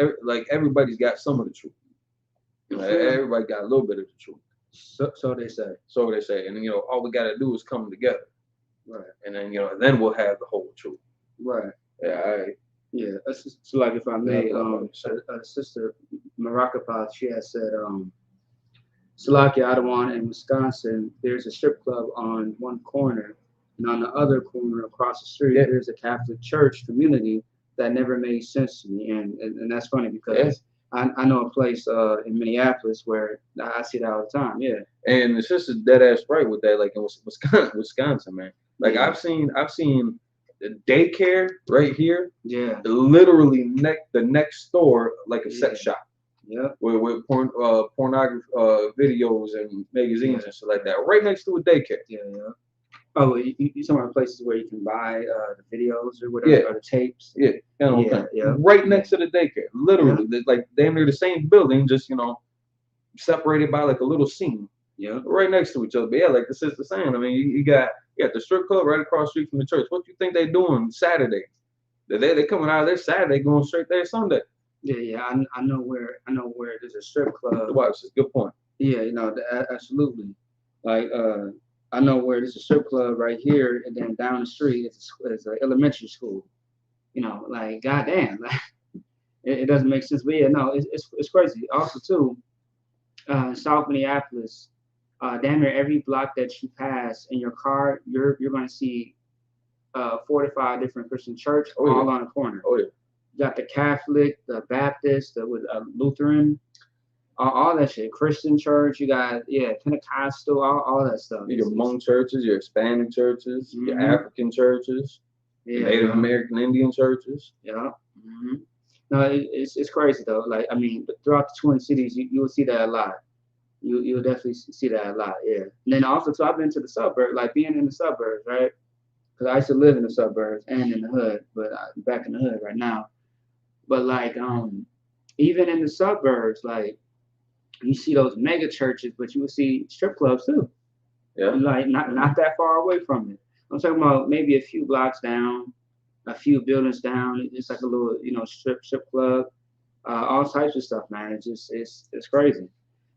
everybody's got some of the truth. Everybody got a little bit of the truth. So they say. So they say, and all we got to do is come together, right? And then then we'll have the whole truth, right? Yeah, So like if I may, Sister Marakapath, she has said, Salaki Adawan in Wisconsin, there's a strip club on one corner, and on the other corner across the street, there's a Catholic church community that never made sense to me, and that's funny because I know a place in Minneapolis where I see that all the time. Yeah, and the sister's dead ass right with that. Like in Wisconsin, man. Like I've seen the daycare right here. Yeah, literally the next door, like a sex shop. Yeah, with pornography videos and magazines and stuff like that, right next to a daycare. Yeah. Oh, you talking about places where you can buy the videos or whatever, or the tapes? Yeah. Right next to the daycare, literally, like damn near the same building, just separated by like a little scene. Yeah, right next to each other. But like the sister saying, I mean, you got the strip club right across the street from the church. What do you think they doing Saturday? They coming out of there Saturday, going straight there Sunday. Yeah. I know where there's a strip club. Wow, that's a good point. Yeah, absolutely. Like I know where there's a strip club right here, and then down the street is an elementary school. Like goddamn, like it doesn't make sense. But yeah, no, it's crazy. Also too, South Minneapolis, damn near every block that you pass in your car, you're gonna see 4 to 5 different Christian church all on a corner. Oh yeah. You got the Catholic, the Baptist, the Lutheran, all that shit. Christian church, you got Pentecostal, all that stuff. Your Hmong churches, your Hispanic churches, your African churches, Native American Indian churches. Yeah. No, it's crazy though. Like I mean, throughout the Twin Cities, you will see that a lot. You'll definitely see that a lot. Yeah. And then also too, I've been to the suburbs, like being in the suburbs, right? Because I used to live in the suburbs and in the hood, but I'm back in the hood right now. But like even in the suburbs, like you see those mega churches, but you will see strip clubs too. Yeah. Like not that far away from it. I'm talking about maybe a few blocks down, a few buildings down. It's like a little strip club, all types of stuff, man. It's crazy.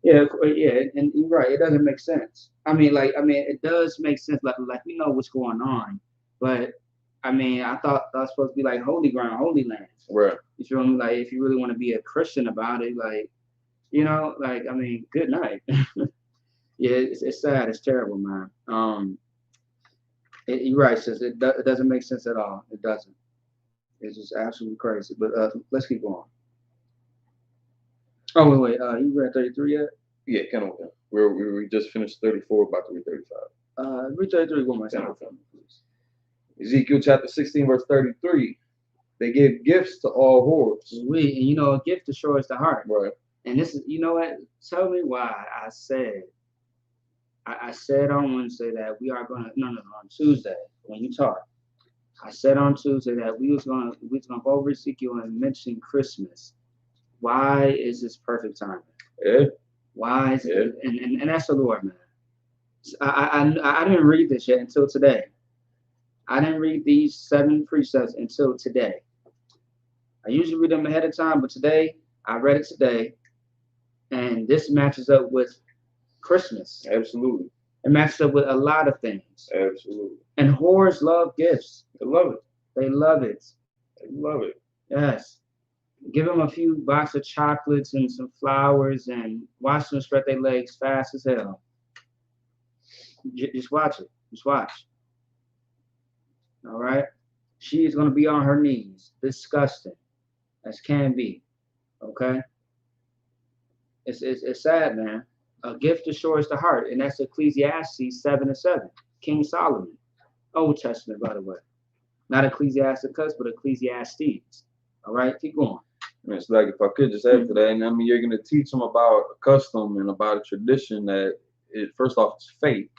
Yeah, and you're right. It doesn't make sense. I mean, it does make sense. Like we know what's going on, but I mean, I thought that was supposed to be like holy ground, holy land. Right. You feel me? Like if you really want to be a Christian about it, like I mean, good night. Yeah, it's sad. It's terrible, man. You're right, sis. It doesn't make sense at all. It doesn't. It's just absolutely crazy. But let's keep going. Oh wait. You read 33 yet? Yeah, kind of. We just finished 34, about to read 35. Read 33 one more time, please. Ezekiel chapter 16, verse 33. They gave gifts to all whores. And a gift destroys the heart. Right. And this is, what? Tell me why I said on Wednesday that we are gonna on Tuesday when you talk. I said on Tuesday that we was gonna go over Ezekiel and mention Christmas. Why is this perfect timing? Yeah. Why is it? And that's the Lord, man. I didn't read this yet until today. I didn't read these 7 precepts until today. I usually read them ahead of time, but today I read it today. And this matches up with Christmas. Absolutely. It matches up with a lot of things. Absolutely. And whores love gifts. They love it. They love it. They love it. Yes. Give them a few box of chocolates and some flowers and watch them spread their legs fast as hell. Just watch it. Just watch. All right. She is going to be on her knees, disgusting as can be. Okay. It's sad, man. A gift destroys the heart, and that's Ecclesiastes 7:7. King Solomon, Old Testament, by the way, not Ecclesiasticus, but Ecclesiastes. All right, keep going. It's like, if I could just add to that, and I mean, you're going to teach them about a custom and about a tradition that, first off, it's fake.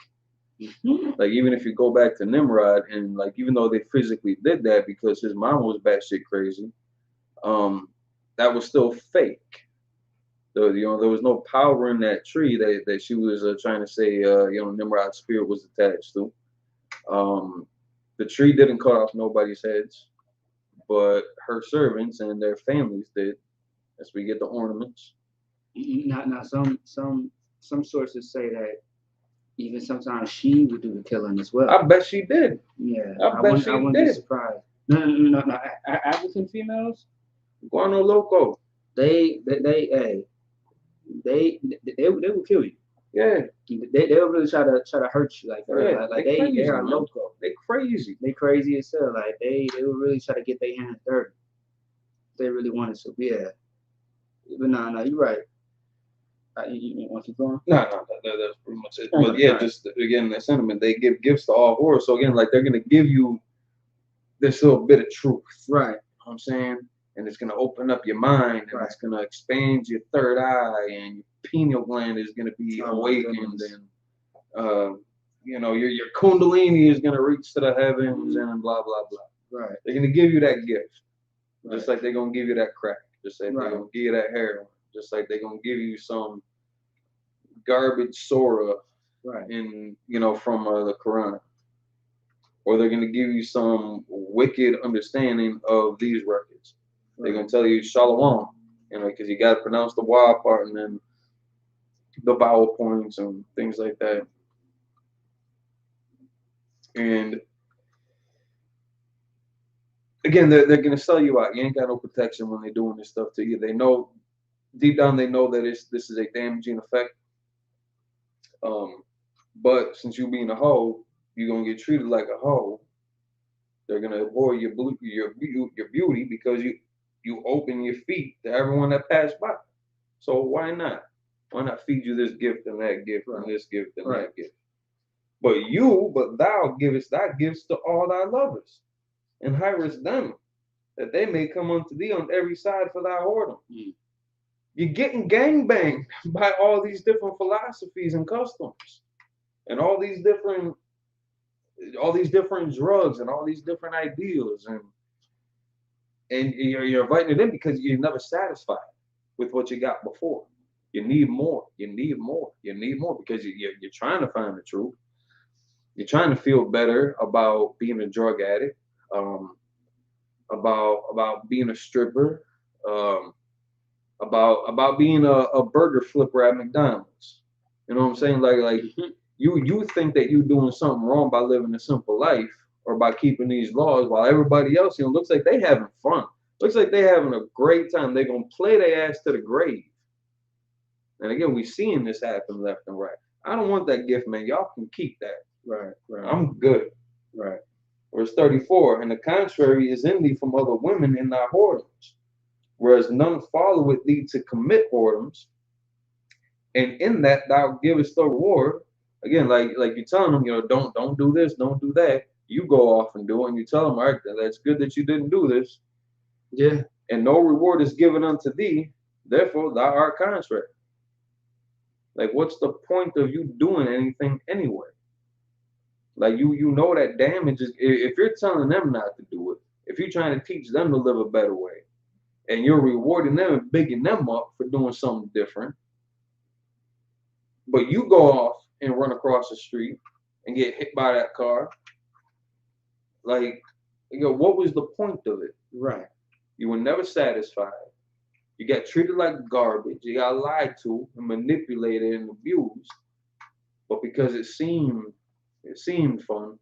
Like, even if you go back to Nimrod, and like, even though they physically did that because his mom was batshit crazy, that was still fake. So, there was no power in that tree that she was trying to say, Nimrod's spirit was attached to. The tree didn't cut off nobody's heads, but her servants and their families did. As we get the ornaments. Now, some sources say that even sometimes she would do the killing as well. I bet she did. Yeah, I bet she I wouldn't did. be surprised. No. African females, Guano Loco. They will kill you. Yeah. They'll really try to hurt you like that. Yeah, like crazy, they are man. loco. They crazy. They crazy as hell. Like they will really try to get their hands dirty. They really wanted to. Yeah. But no, you're right. You want to keep going? No, that's pretty much it. But yeah, just again, that sentiment, they give gifts to all whores. So again, like, they're gonna give you this little bit of truth. Right. You know what I'm saying? And it's gonna open up your mind, and it's gonna expand your third eye, and your pineal gland is gonna be awakened, and your kundalini is gonna reach to the heavens, and blah blah blah. Right. They're gonna give you that gift, just like they're gonna give you that crack, just like they're gonna give you that heroin, just like they're gonna give you some garbage Sora, from the Quran, or they're gonna give you some wicked understanding of these records. They're gonna tell you Shalom, because you gotta pronounce the Y part and then the vowel points and things like that. And again, they're gonna sell you out. You ain't got no protection when they're doing this stuff to you. They know deep down, they know that this is a damaging effect. But since you being a hoe, you're gonna get treated like a hoe. They're gonna avoid your beauty because you open your feet to everyone that passed by. So why not? Why not feed you this gift and that gift and this gift and that gift? But thou givest thy gifts to all thy lovers, and hirest them, that they may come unto thee on every side for thy whoredom. You're getting gangbanged by all these different philosophies and customs, and all these different drugs and all these different ideals, and you're inviting it in because you're never satisfied with what you got before. You need more. You need more. You need more because you're trying to find the truth. You're trying to feel better about being a drug addict, about being a stripper, about being a burger flipper at McDonald's. You know what I'm saying? Like you think that you're doing something wrong by living a simple life or by keeping these laws, while everybody else, looks like they having fun. Looks like they having a great time. They're gonna play their ass to the grave. And again, we seeing this happen left and right. I don't want that gift, man. Y'all can keep that. Right. I'm good. Right. Verse 34, and the contrary is in thee from other women in thy whoredoms, whereas none followeth thee to commit whoredoms, and in that thou givest the reward. Again, like you're telling them, don't do this, don't do that. You go off and do it, and you tell them, all right, that's good that you didn't do this. Yeah. And no reward is given unto thee, therefore thou art contrary. Like, what's the point of you doing anything anyway? Like, you know that damage is, if you're telling them not to do it, if you're trying to teach them to live a better way, and you're rewarding them and bigging them up for doing something different, but you go off and run across the street and get hit by that car, like, what was the point of it? Right. You were never satisfied. You got treated like garbage. You got lied to and manipulated and abused. But because it seemed fun,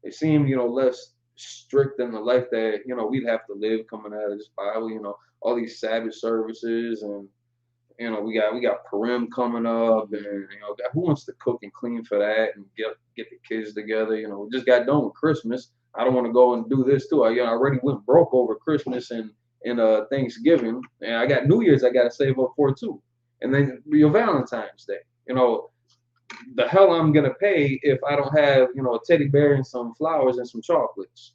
it seemed, less strict than the life that, we'd have to live coming out of this Bible, all these Sabbath services and, we got Purim coming up and, who wants to cook and clean for that and get the kids together? We just got done with Christmas. I don't want to go and do this too. I already went broke over Christmas and Thanksgiving, and I got New Year's I got to save up for too. And then your Valentine's Day, the hell I'm gonna pay if I don't have, a teddy bear and some flowers and some chocolates.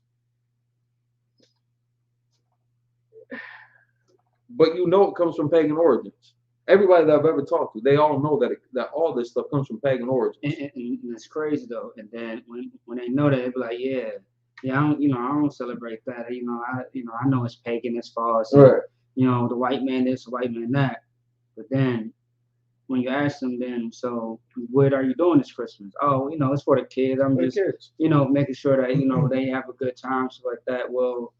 But it comes from pagan origins. Everybody that I've ever talked to, they all know that all this stuff comes from pagan origins. And it's crazy though. And then when they know that, they be like, yeah, I don't celebrate that. I know it's pagan, it's false. Right. The white man this, the white man that. But then when you ask them, then so what are you doing this Christmas? Oh, it's for the kids. I'm just, making sure that they have a good time, stuff like that. Well,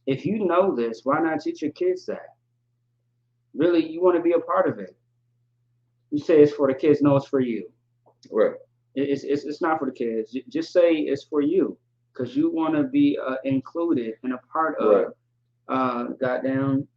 if you know this, why not teach your kids that? Really, you want to be a part of it. You say it's for the kids. No, it's for you. Right. It's not for the kids. Just say it's for you, because you want to be included and a part of goddamn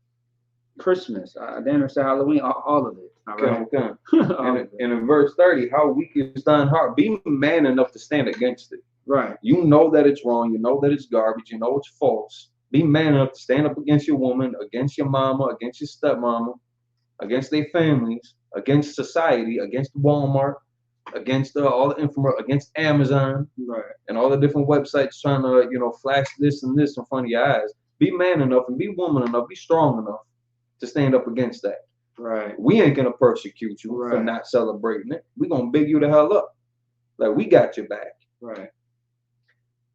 Christmas. Then or say Halloween, all of it. All right. Okay. And in verse 30, how weak is thine heart? Be man enough to stand against it. Right. You know that it's wrong. You know that it's garbage. You know it's false. Be man enough to stand up against your woman, against your mama, against your stepmama, against their families, against society, against Walmart, against all the infomercials, against Amazon, right, and all the different websites trying to, flash this and this in front of your eyes. Be man enough and be woman enough, be strong enough to stand up against that. Right. We ain't gonna persecute you for not celebrating it. We gonna big you the hell up. Like, we got your back. Right.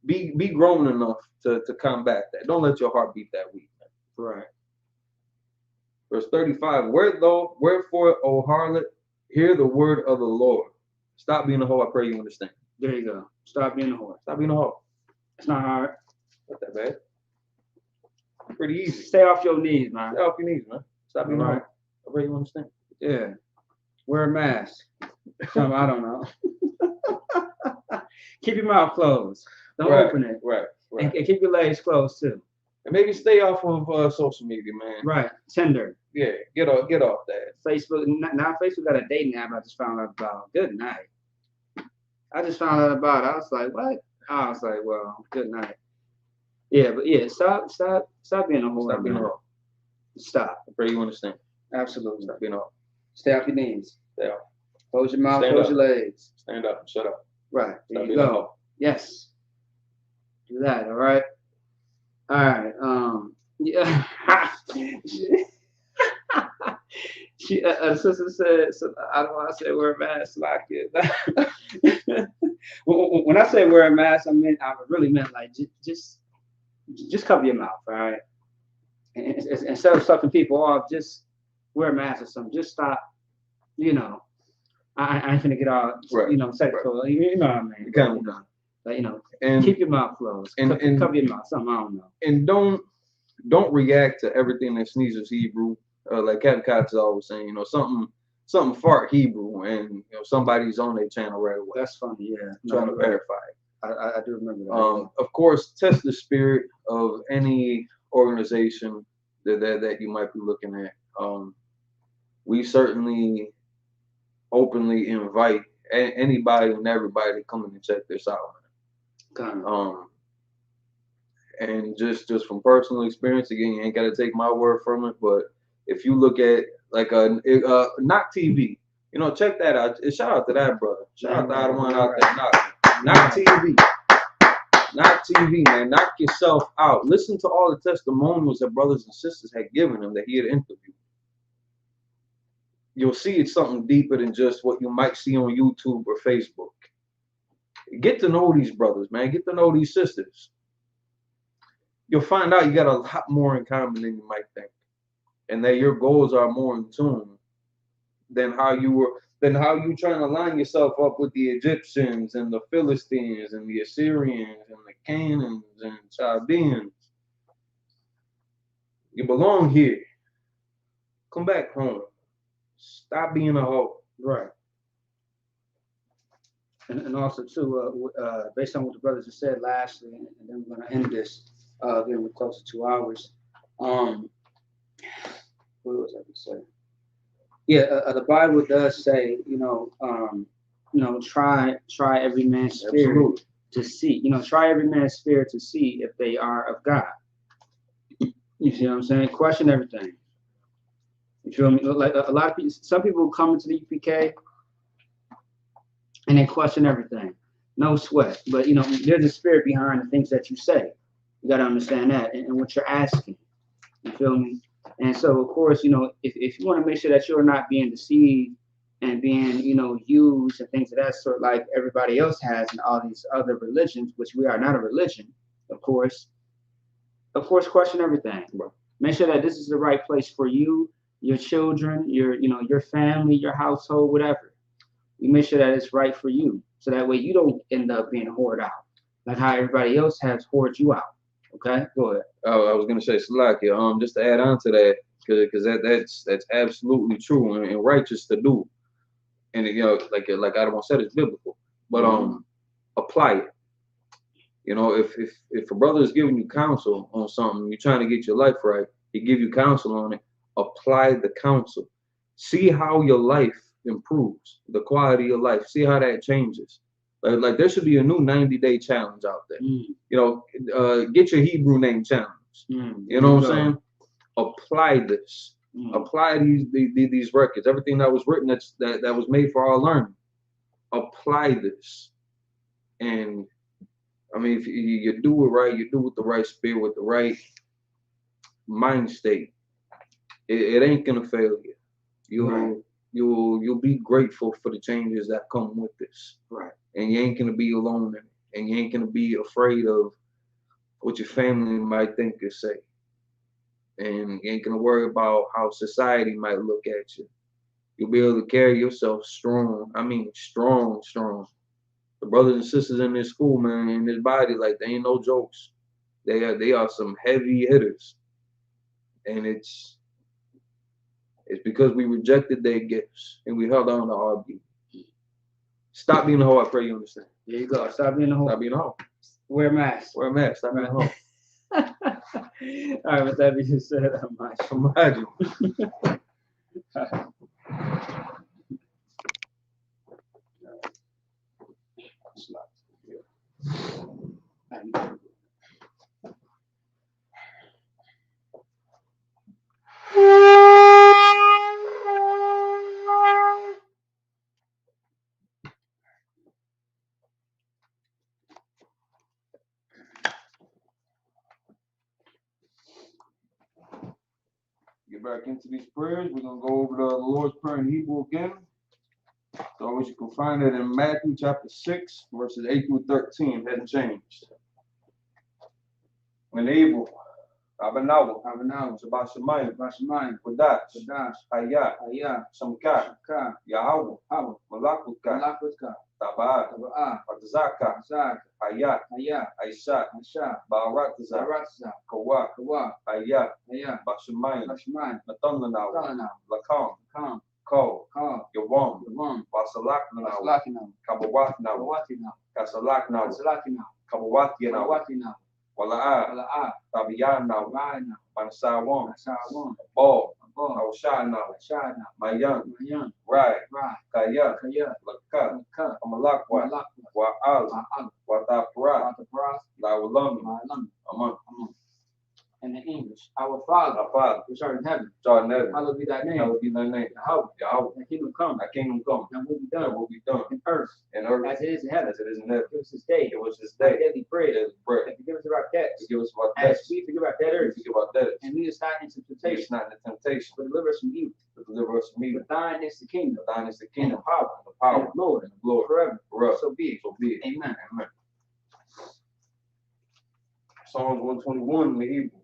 Be grown enough to combat that. Don't let your heart beat that weak. Right. Verse 35, wherefore, O harlot, hear the word of the Lord. Stop being a hoe, I pray you understand. There you go. Stop being a whore. Stop being a hoe. It's not hard. Not that bad. Pretty easy. Stay off your knees, man. Stay off your knees, man. Stop being a hoe. I pray you understand. Yeah. Wear a mask. Something, I don't know. Keep your mouth closed. Don't open it. Right. And keep your legs closed too. And maybe stay off of social media, man. Right. Tinder. Yeah. Get off that. Facebook. Now Facebook got a dating app I just found out about. Good night. I just found out about it. I was like, what? I was like, well, good night. Yeah, but yeah, stop being a whore. Stop being a whore. Stop. I pray you understand. Absolutely. Stop being a whore. Stay off your knees. Stay off. Close your mouth, close your legs. Stand up. Shut up. Right. There Stop you go. Yes. Do that, all right? All right. Yeah. Sister said, so I don't want to say wear a mask like it. When I say wear a mask, I really meant like just cover your mouth, all right? And instead of sucking people off, just wear a mask or something. Just stop, I ain't finna get all, sexual, you know what I mean? Kind of. Like, and keep your mouth closed. And cover your mouth. Something I don't know. And don't react to everything that sneezes Hebrew. Like Captain Cox is always saying, something fart Hebrew, and somebody's on their channel right away. That's funny, yeah. Trying to verify it. I do remember that. Of course, test the spirit of any organization that you might be looking at. We certainly openly invite anybody and everybody to come in and check this out. And just from personal experience, again, you ain't got to take my word from it, but if you look at like Knock TV, check that out. Shout out to that brother. Shout out to the one out there, Knock TV. Knock TV, man. Knock yourself out. Listen to all the testimonials that brothers and sisters had given him that he had interviewed. You'll see it's something deeper than just what you might see on YouTube or Facebook. Get to know these brothers, man. Get to know these sisters. You'll find out you got a lot more in common than you might think, and that your goals are more in tune than how you trying to line yourself up with the Egyptians and the Philistines and the Assyrians and the Canaans and Chaldeans. You belong here. Come back home. Stop being a hoe. Right. And also too, based on what the brothers have said lastly, and then we're gonna end this. Again, we're close to 2 hours. What was I gonna say? Yeah, the Bible does say, try every man's spirit Absolutely. to see. Try every man's spirit to see if they are of God. You see what I'm saying? Question everything. You feel me? Like a lot of people, some people come into the UPK and they question everything. No sweat. But there's a spirit behind the things that you say. You gotta understand that and what you're asking. You feel me? And so of course, if you want to make sure that you're not being deceived and being, used and things of that sort like everybody else has in all these other religions, which we are not a religion, of course, question everything. Make sure that this is the right place for you, your children, your family, your household, whatever. You make sure that it's right for you, so that way you don't end up being hoarded out, like how everybody else has hoarded you out. Okay, go ahead. Oh, I was gonna say Salakia. Just to add on to that, because that's absolutely true and righteous to do, and like Adam said, it's biblical. But apply it. If a brother is giving you counsel on something, you're trying to get your life right, he give you counsel on it. Apply the counsel. See how your life improves, the quality of your life. See how that changes. Like there should be a new 90-day challenge out there. Get your Hebrew name challenge. You know what I'm saying? Apply this. Apply these records. Everything that was written that was made for our learning. Apply this. And I mean, if you do it right, you do it with the right spirit, with the right mind state, it ain't gonna fail you. You'll be grateful for the changes that come with this. Right. And you ain't gonna be alone in it. And you ain't gonna be afraid of what your family might think or say. And you ain't gonna worry about how society might look at you. You'll be able to carry yourself strong. I mean, strong. The brothers and sisters in this school, man, in this body, like they ain't no jokes. They are some heavy hitters. And it's because we rejected their gifts and we held on to our beauty. Stop being a hoe. I pray you understand. There you go. Stop being a hoe. Stop being a hoe. Wear a mask. Wear a mask. Stop being a hoe. All right, with that being said, Imagine. Get back into these prayers. We're going to go over the Lord's Prayer in Hebrew again. So you can find it in Matthew chapter 6, verses 8 through 13. Hadn't changed. When evil, Abanawa, Shabbat Shemayim, Wadash, Hayah, Shamka, Yahweh, Malakutka, Tabah, Zaka, Hayat, Aisha, Baratza, Kawa, Hayat, Bashamayim, Matananawa, Lakam, Ko, Yawam, Basalaknanawa, Kabawatnawa, Kasalaknawa, Kabawatnawa, Wala'a, Tabiyanawa, Manasawam, Ball, Awshanawa, Mayan, Rai, Kaya, Laka, Amalakwa, Wa'al, Watapra, Lawalami, Aman. In the English, our Father, which art in heaven, hallowed be thy name. Yahweh, thy kingdom come. And will be done in earth, as it is in heaven. Give us this day. Our daily bread. And forgive us our debts. As we forgive our debtors. And lead us not into temptation. But deliver us from evil. For thine is the kingdom. And the power. And the glory. Forever. So be it. Amen. Psalms 121 in the Hebrew.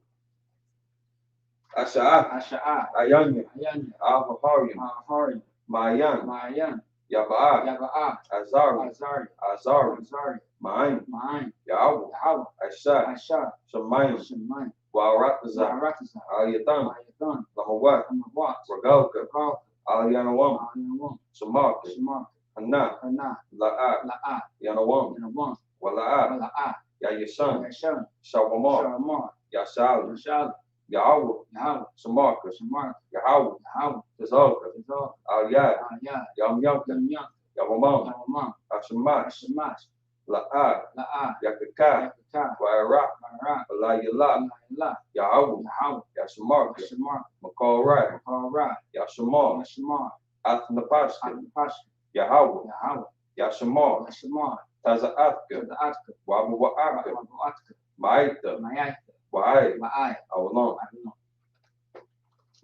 Asha'ah, Ayanya, Al-Haharian, Mayan, Yaba'ah, Azari, Ma'ayin, Yahweh, Aisha, Shemayim, Wa'aratazah, Wa'aratazah, Al-Yatan, Ayatan, Lamawat, Amawat, Ragalka, Ragal, Al-Yanawam, Ayanawam, Samarka, Shemar, Hana, Hana, La'at, La'at, Yanawam, Yanawam, Wala'at, Wala'at, Yayasan, Yashan, Shawamar, Shamar, Yashal, Yashal, Yahweh, Yahweh, Samarka, Shamar, Yahweh, Yahweh, Tazalka, Tazal, Al-Yad, Ayat, Yamyanka, Yamyan, Yawamam, Yawamam, Ashamash, Shemash, La'at, La'at, Yakaka, Yakaka, Wa'arat, Barak, Alayala, La, Yahweh, Yahweh, Yashamarka, Shemar, Makorai, Barak, Yashamar, Yashmar, Athnapashka, Anapash, Yahweh, Yahweh, Yashamar, Yashmar, Taza'atka, Tazaatka, Wa'abu'aka, Wa'atka, Ma'aita, Mayata, Wa'ai, Ma'ai, Awalam.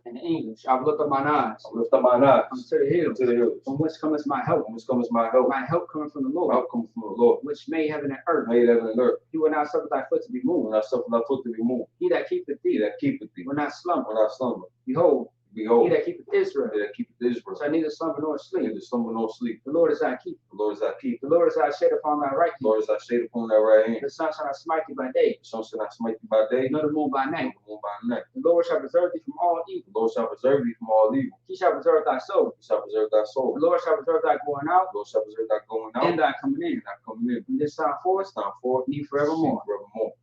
In English, I will lift up mine eyes I lift up mine eyes unto the hills, to the hills. from whence cometh my help. From whence comes my help? My help coming from the My Lord, help comes from the Lord, which made heaven and earth. made heaven and earth. He will not suffer thy foot to be moved. When I suffer thy foot to be moved, He that keepeth he thee that keepeth thee, will not slumber. when I slumber, Behold, he behold, that keepeth Israel he that keepeth Israel, shall neither slumber nor sleep. neither slumber nor sleep. The Lord is thy keeper. The Lord is thy keeper. The Lord is thy shade upon thy right The hand. Lord is thy shade upon thy right hand. The sun shall not smite thee by day, The sun shall not smite thee by day, nor the moon by nor night. the moon by night. The Lord shall preserve thee from all evil. The Lord shall preserve thee from all evil. He shall preserve thy soul. He shall preserve thy soul. The Lord shall preserve thy going out The Lord shall preserve thy going out and thy coming in. and thy coming in. From this time forth, Time forth, thee forevermore. forevermore.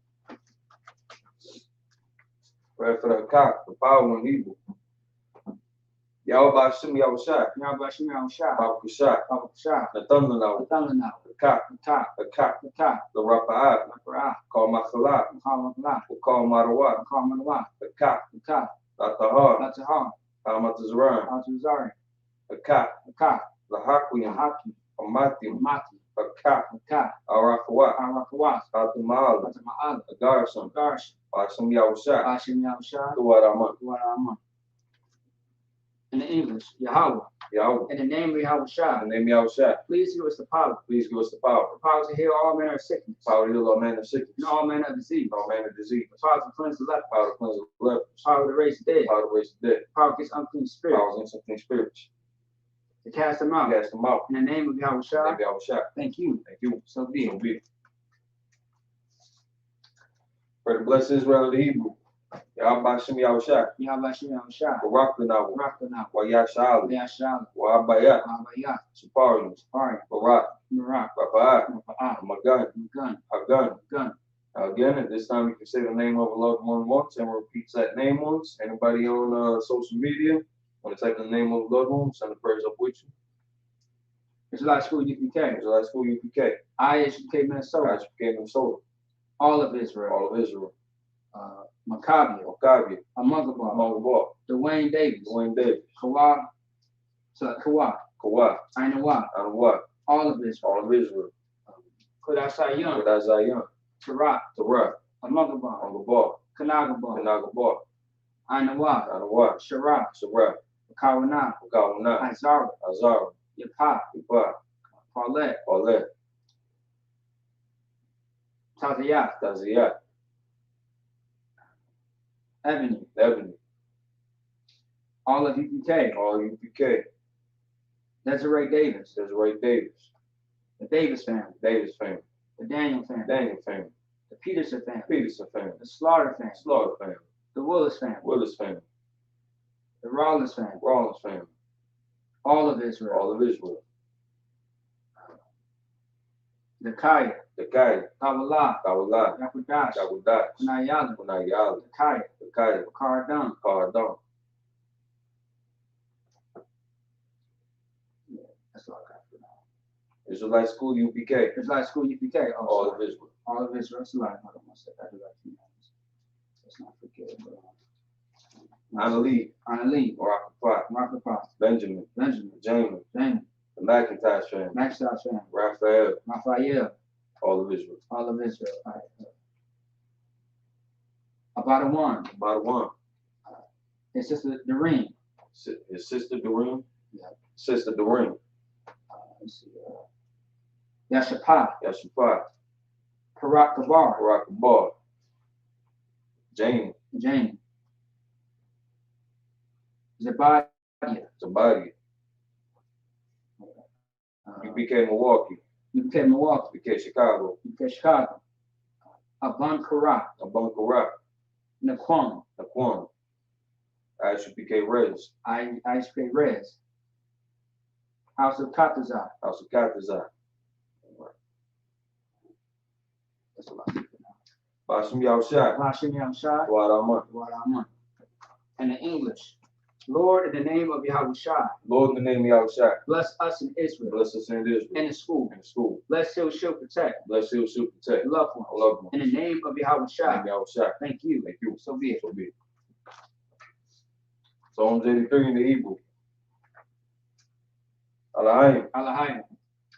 Pray for the cock, the power and evil. Yahweh Shem Yahushai, Yahweh Shem Yahushai, Baba Kushai, Baba Shah, the thunder the now, thunder now, the cock, the top, the cock, the top, the rapa'at, the Parah, call Machalat, the Kamalah, the call Marawat, the Kamalah, the cock, the top, the Tahar, the Tahar, Hamatazran, the Tuzari, the cock, the Kah, the the Hakim, Haki, the the Matim, Mati, the cock, the Kah, Arakawat, the Rakawat, the Ma'al, the Ma'al, the Garson, the Garsh, Shem Yahushai, Hashem Yahushai, the Waraman, the Waraman. In the English, Yahweh. Yahweh, In the name of Yahweh Shah, in the name of Yahushai, please give us the power. please give us the power. The power to heal all manner of sickness, Power to heal all manner of sickness, and all manner of disease. all manner of disease. The power to cleanse the leper, Power to cleanse the leper, the power to raise the dead, power to raise the dead, the power against unclean spirits, power against unclean spirits. to cast them out. Cast them out. In the name of Yahweh In the Shah, name of Yahushai. thank you. Thank you. So be it. So be it. Pray to bless Israel and the Hebrew. Yahweh Shem Yahushai. Yahweh Shem Yahushai, Barak Benahu. Rakana, Wayashali. Yashal, Wabayat. Abayat, Sapari. Pari, Barak. Marak, Rapa'at. Mafa'at, Magan. Gun, Hagan. Gun. Again, at this time, you can say the name of a loved one once and repeat that name once. Anybody on social media want to type the name of a loved one, send the prayers up with you. Israelite School UPK, Israelite School UPK. ISUK Minnesota, Guys, Minnesota. all of Israel, All of Israel. Maccabee, Okabi. Amungabal, Amongabal. Dwayne Davis, Dwayne Davis. Kawa, Kawa, Kawhi. Ainawa, Anawat. all of Israel, All of Israel. Kudasai Young, Without Zion. Tarak, Tarak. Amungabal, Angabal. Kanagabal, Kanagabal. Ainawa, Anawat. Sharak, Sarak. Kawana, Kawana. Azara, Azara. Yapa, Ipa. Paulette, Paulette. Tazayat, Taziyat. Ebony, Ebony. all of UPK, All UPK. Desiree Davis, Desiree Davis. the Davis family, Davis family. the Daniel family, Daniel family. the Peterson family, Peterson family. the Slaughter family, Slaughter family. the Willis family, Willis family. the Rollins family, Rollins family. all of Israel, All of Israel. the Kaya, The Kaya. Kabbalah, Kawala. Yakudash, Kawudash. Kunayala, Kunayala. the Kaya, The Kaya. Karadam, Pardon. that's all I got for now. Israelite School UPK. Israelite School UPK, All of Israel. all of Israel, that's a lot. Hold on one second, I do like 2 names. Let's not forget. Annalie. Annalie, Maracapot. Martha Potts, Benjamin. Benjamin, Jamin. James, The McIntosh family. Maxwell family, Raphael. Raphael, All of Israel. all of Israel. All right. About one, About one. his sister Doreen. His sister Doreen. Yeah. Sister Doreen. Let's see. Yashapa, Yashaphat. Parak Kabar, Barakabar. Jane. Jane, Zebadia, Zabadi. UPK Milwaukee. UK Milwaukee, UPK Chicago. UK Chicago, Aban Karak, Abunkarak. Naquan. Naquan. Ashupike Rez. Ishpe Rez. House of Katazai. House of Katazai. That's a lot. Bashim Yahushai. Hashem Yahushai. Waraman. And in English, Lord, in the name of Yahushai. Lord, in the name of Yahushai. Bless us in Israel. Bless us in Israel. And in school. In school. Bless He'll shield protect. Bless He'll shield protect. Loved ones. Loved ones. In the name of In Yahushai. the name of Yahushai. Thank you. Thank you. So be it. So be it. Psalms 83 in the Hebrew. Alahayim. Alahayim.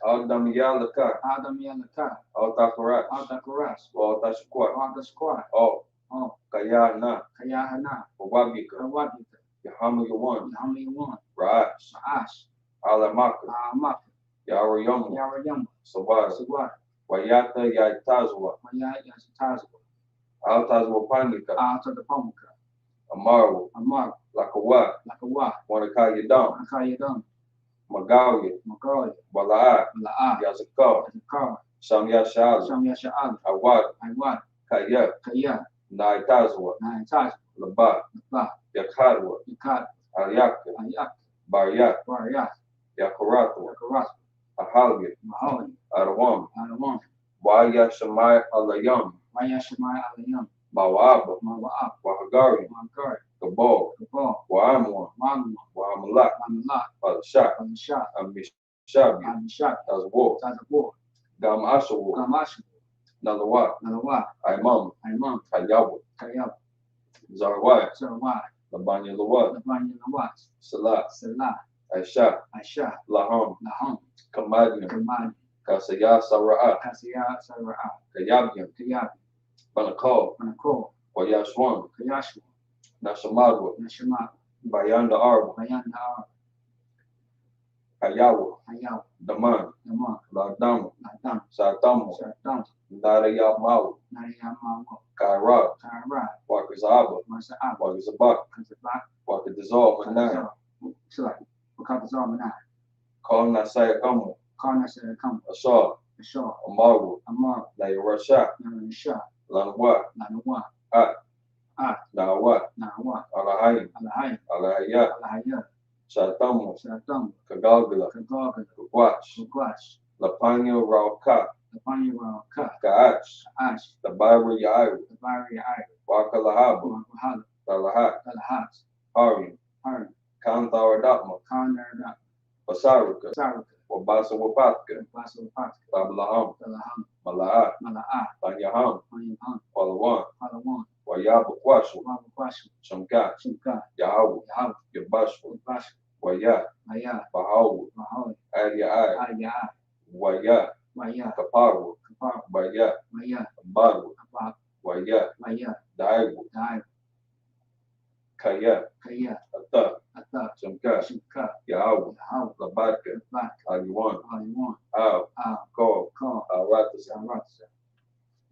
Al-Dam Yalaka. Adam Yalaka. Al-Takarat. Al-Takaras. Al-Tashquat. Al-Tashquat. Oh. Oh. Kayana. Kayahana. Wabika. Kawabika. Yahamu Yawan. Yahamu Ra'ash. Ma'ash. Alamaka. Amaka. Yarayamu. Yarayama. Sabah. Sawar. Wayata Yaitazwa. Mayat Yasatazwa. Al-Tazwa Panika. Alta the Pamuka. Amaru. Amar. Lakawa. Lakawa. Wanakayadam. Akayadam. Magawi. Magali. Wala'a. La'a. Yazakar. Zakar. Samya Sha'al. Samya Sha'al. Awad. Iwad. Kaya. Kaya. Naitazwa. Naitaz. Laba. Ba. Yakharwa. Ikad. Aryaka. Ayak. Baryat. Baryat. Yakaratwa. Yakarat. Ahalya. Mahali. Arawam. Arawam. Waya Shamai Alayam. Maya Shemai Alayam. Bawaba. Mawa'ab. Wahagari. Magari. Gabal. Kabal. Wa'amwa. Magma. Wahamalak. Mamalak. Al-Shak. Amishak. Amishabi. Amishak. Tazwar. Tazabor. Gam Ashawu. Gamash. Nalawat. Nalawa. Imam. Imam. Kayawa. Kayab. Zarwai. Sarawai. Labanya Lawat. Labanya Lawat. Salat. Salah. Aisha. Aisha. Laham. Laham. Kamadna. Kamad. Kasaya Sara'at. Kasiya. Sara'a. Kayabyan. Kayab. Banakal. Manako. Wayashwan. Kayashwa. Nashamadwa. Nashama. Bayanda Arba. Bayan Da'ar. Kayawa. Hayaw. Daman. Nama. Ladam. Adam. Satamu. Sartam. Narayamawu. Nariyamawa. Kairab. Kara. Wakazaba. Masa'ab. Wakazabak. Kazabak. Wakadizal Manai. Sila. Wakabazar Manai. Kal Nasaya Kamu. Kana Sarakam. Ashar. Ashar. Amaru. Amar. Nairasha. Narisha. Lanwa. Nanawa. At. At. Nawa. Nawa. Alahayim. Alahai. Alahaya. Alahaya. Shatamu. Sartam. Kagalgala. Kagaga. Kukwash. Kukwash. Lapanya Rauka. Lapanya Ka. Kaash. Ash. Tabira Yairu. Tabari Ai. Wakalahabu. Wahala. Talahat. Talahat. Harim. Haran. Kantharadapma. Kana. Pasaruka. Saraka. Wabasa Wapatka. Baso Pat. Tablaham. Talaham. Mala'at. Mala'a. Banyaham. Mayam. Palawan. Palawan. Wayabakwashu. Wabakwashu. Shamkat. Shimka. Yahawu. Yahaw. Yabashwu. Bash. Waya. Maya. Bahawu. Mahawi. Ayai. Aya. Waya. Maya. Kaparu. Kapar. Baya. Maya. Baru. Abab. Waya. Maya. Daibu. Dai. Kaya. Kaya. Ata. Ata. Shamkat. Shimka. Yahawu. Yahaw. Labatka. Bak. Aliwan. Aliwan. Aw. Al. Call. Call. Aratas. Saratsa.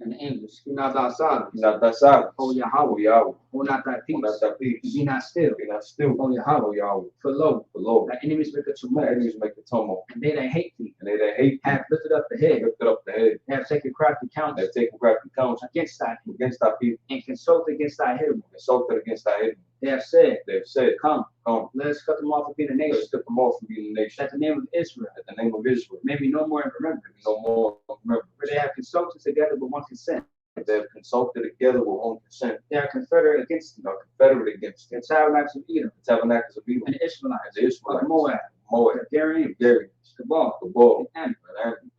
In English, do not thy silence. Natasab. O Yahweh, Yahawu. hold not thy peace. Unata peace. Be not still. Be not still. O Yahweh, Yahawu. for lo, Below. thy enemies make a The tumult, enemies make a tumult. and they that hate thee And they that hate have lifted up the head, lifted up the head. have taken crafty They counsel have taken crafty counsel against thy people, against thy people. and consulted against thy hidden ones. Consulted against thy enemy. They have said, They have said, come, come, let us cut them off of being a let's nation, get them off from being a nation. that the name of Israel At the name of Israel. may be no more in remembrance. No more remember. For they have consulted together with one consent. They have consulted together with one consent. They are confederate against thee, They are confederate against the tabernacles of Edom, the tabernacles of Edom and the Ishmaelites, and the of Israelites. Moab, Moab, the Darian, Gary, Gabal, the bull, and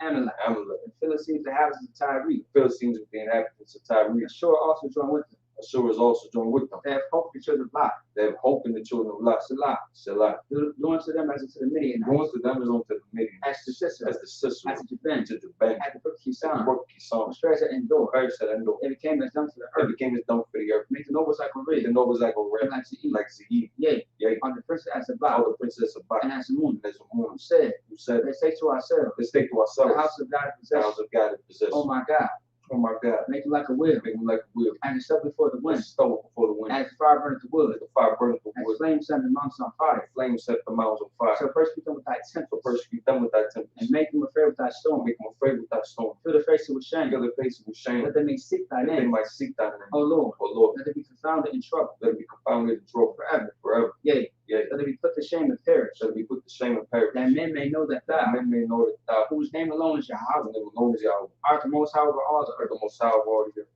and Amalek, Amalek. the Philistines, the habitants of Tyre. The Philistines with the inhabitants of Tyre. Ashur also joined with them. Ashur is also joined with them. They have hope in the children of Lot. They have hope in the children of Lot. Salah. Selah. Doing to them as unto the Midianites, Going to them is unto the Midian. as to Sisera, As the sister as to Jabin, to Japan. as the brook The Kisan, brook Kison. Treasure and Dor. Christ said, and They became as dung to the it earth. became his dung for the earth. Make the nobles like a The rig, nobles like a red, and like to eat. like Zee. Yea, Yea, on the prince as a all bow, the princess of Bach. and as a moon. And there's a woman Who said, who said, let's say to ourselves, let's take to the ourselves house of God the possession. house of God in possession. Oh my God, before my God. Make it like a wheel. Make me like a wheel. And it's up before the wind. As stove before the wind. As the fire burneth the wood. The fire burns the As wood. flames set the mountains on fire. Flames set the mountains on fire. So persecute them with thy temple. So persecute them with thy temple. And make them afraid with thy storm. Make them afraid with thy storm. Fill their faces with shame. Fill their faces with shame. That they may seek thy That they name. might seek thy name. O Lord. O Lord. Let they be confounded in trouble. Let it be confounded in trouble Forever. forever. Yea. Yea. Let it be put to shame and perish. Let it be put to shame and perish. That men may know that That thou, men may know that thou, whose name alone is Yahweh, whose name alone is Yahweh, art the most high over all the art earth. the most high of all the earth.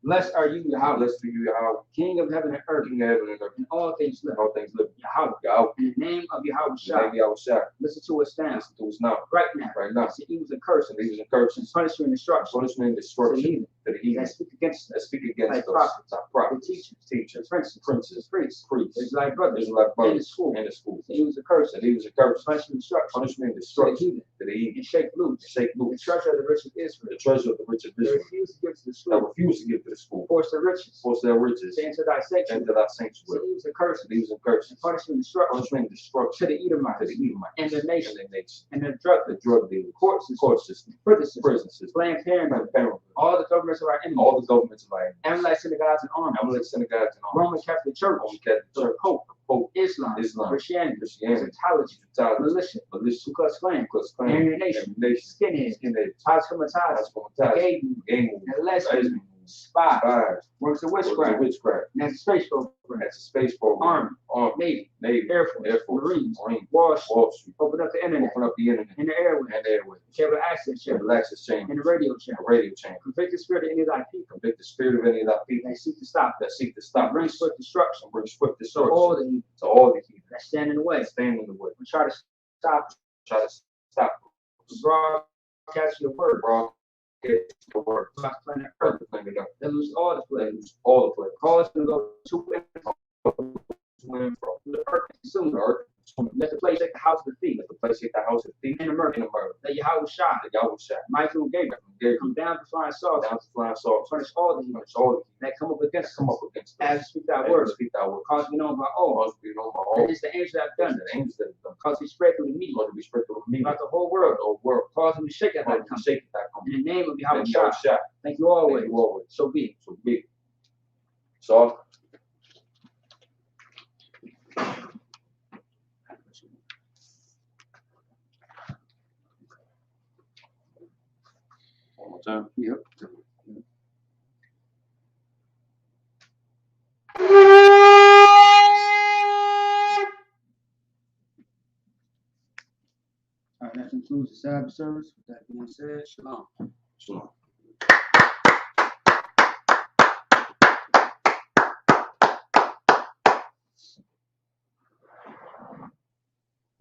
Blessed are you, Yahweh, Blessed be you, Yahweh, King of heaven and earth, King of heaven and earth, and all things live. and all things live. Yahweh. Yahweh. In the name of Yahweh Shah, Maybe I will shout. listen to us now. Listen to us now. Right now. Right now. See evils and curses, And these are curses, punishment and destruction. punishment and To the destruction heathen to the heathen that speak against that us. speak against Thy us. prophets, Thy The prophets, teachers, teachers, the princes, princes, priests, priests, Israelite brothers, Israelite in the brothers, school. and the schools. The evils and curses, And these are curses, punishment and destruction. punishment and To the destruction heathen to the heathen. and shake loose. Shake The loose treasure of the rich of Israel. the treasure of the rich of They Israel refuse to give to the that school. refuse to give to the school. Force their riches. Force their riches To enter thy sanctuary. into thy To sanctuary. evils and curses. And these are curses, And punishment and destruction. punishment and To destruction the to Edomites. the Edomites And their and nation. their nation. And their drug The drug dealers, courts, courses, prisons, prisons, Planned Parenthood, Planned Parenthood, all the governments of our enemies, all the governments of our enemies, Amalek synagogues and armies, Amalek synagogues and all, Roman Catholic Church, Roman Catholic the Church, Pope, Pope, Islam, Islam, Christianity, Christianity, Scientology, Italian, militia, militia, Ku Klux Klan, Klux Klan, Aryan Nation, Nation, skinheads, skinheads, Tascomatites, Tascomatites, gay movement, gay movement, and lesbians, lesbians, spies, spies, works of works of witchcraft, witchcraft, NASA space program, that's a space program, Army, Army, Navy, Navy, Air Force, Marines, Wall Street, Wall Street, open up the internet, open up the internet and the airways, and airways, cable access channel, cable access channel, and the radio channel. a radio channel, Convict the spirit of any of thy people convict the spirit of any of thy people that seek to stop that seek to stop bring us, swift destruction bring swift to destruction all the heathen to all the heathen that stand in the way that stand in the way, and try to stop try to stop the broadcast your word broadcast the word, across planet burn Earth. the planet up, That lose all the let plague. loose all the plagues, Cause them to go to and from swim from the earth and consume the the earth, swim, Let the place take the house of the thief let the place hit the house of the thief and the murder. and the murder, That Yahweh Shah, that Yahweh shall Michael and Gabriel Gabriel come down to flying saucers, down to flying saucers, punish all the heathen punish all the heathen that come up against that come us up against as we us, speak thy as word. we speak thy word, Cause we know by all. cause we know by And all, it's the angels that have done the it. angels that have done, Cause we spread through the media cause to be spread through the media, throughout the whole world, world. the whole world, Cause them to shake at cause that to company. shake that company, In the name of and Yahweh Yahweh Shah. shall, Thank you always. thank you always, So be it. so be it. So, one more time. Yep. All right, that concludes the Sabbath service. With that being said, shalom. Shalom.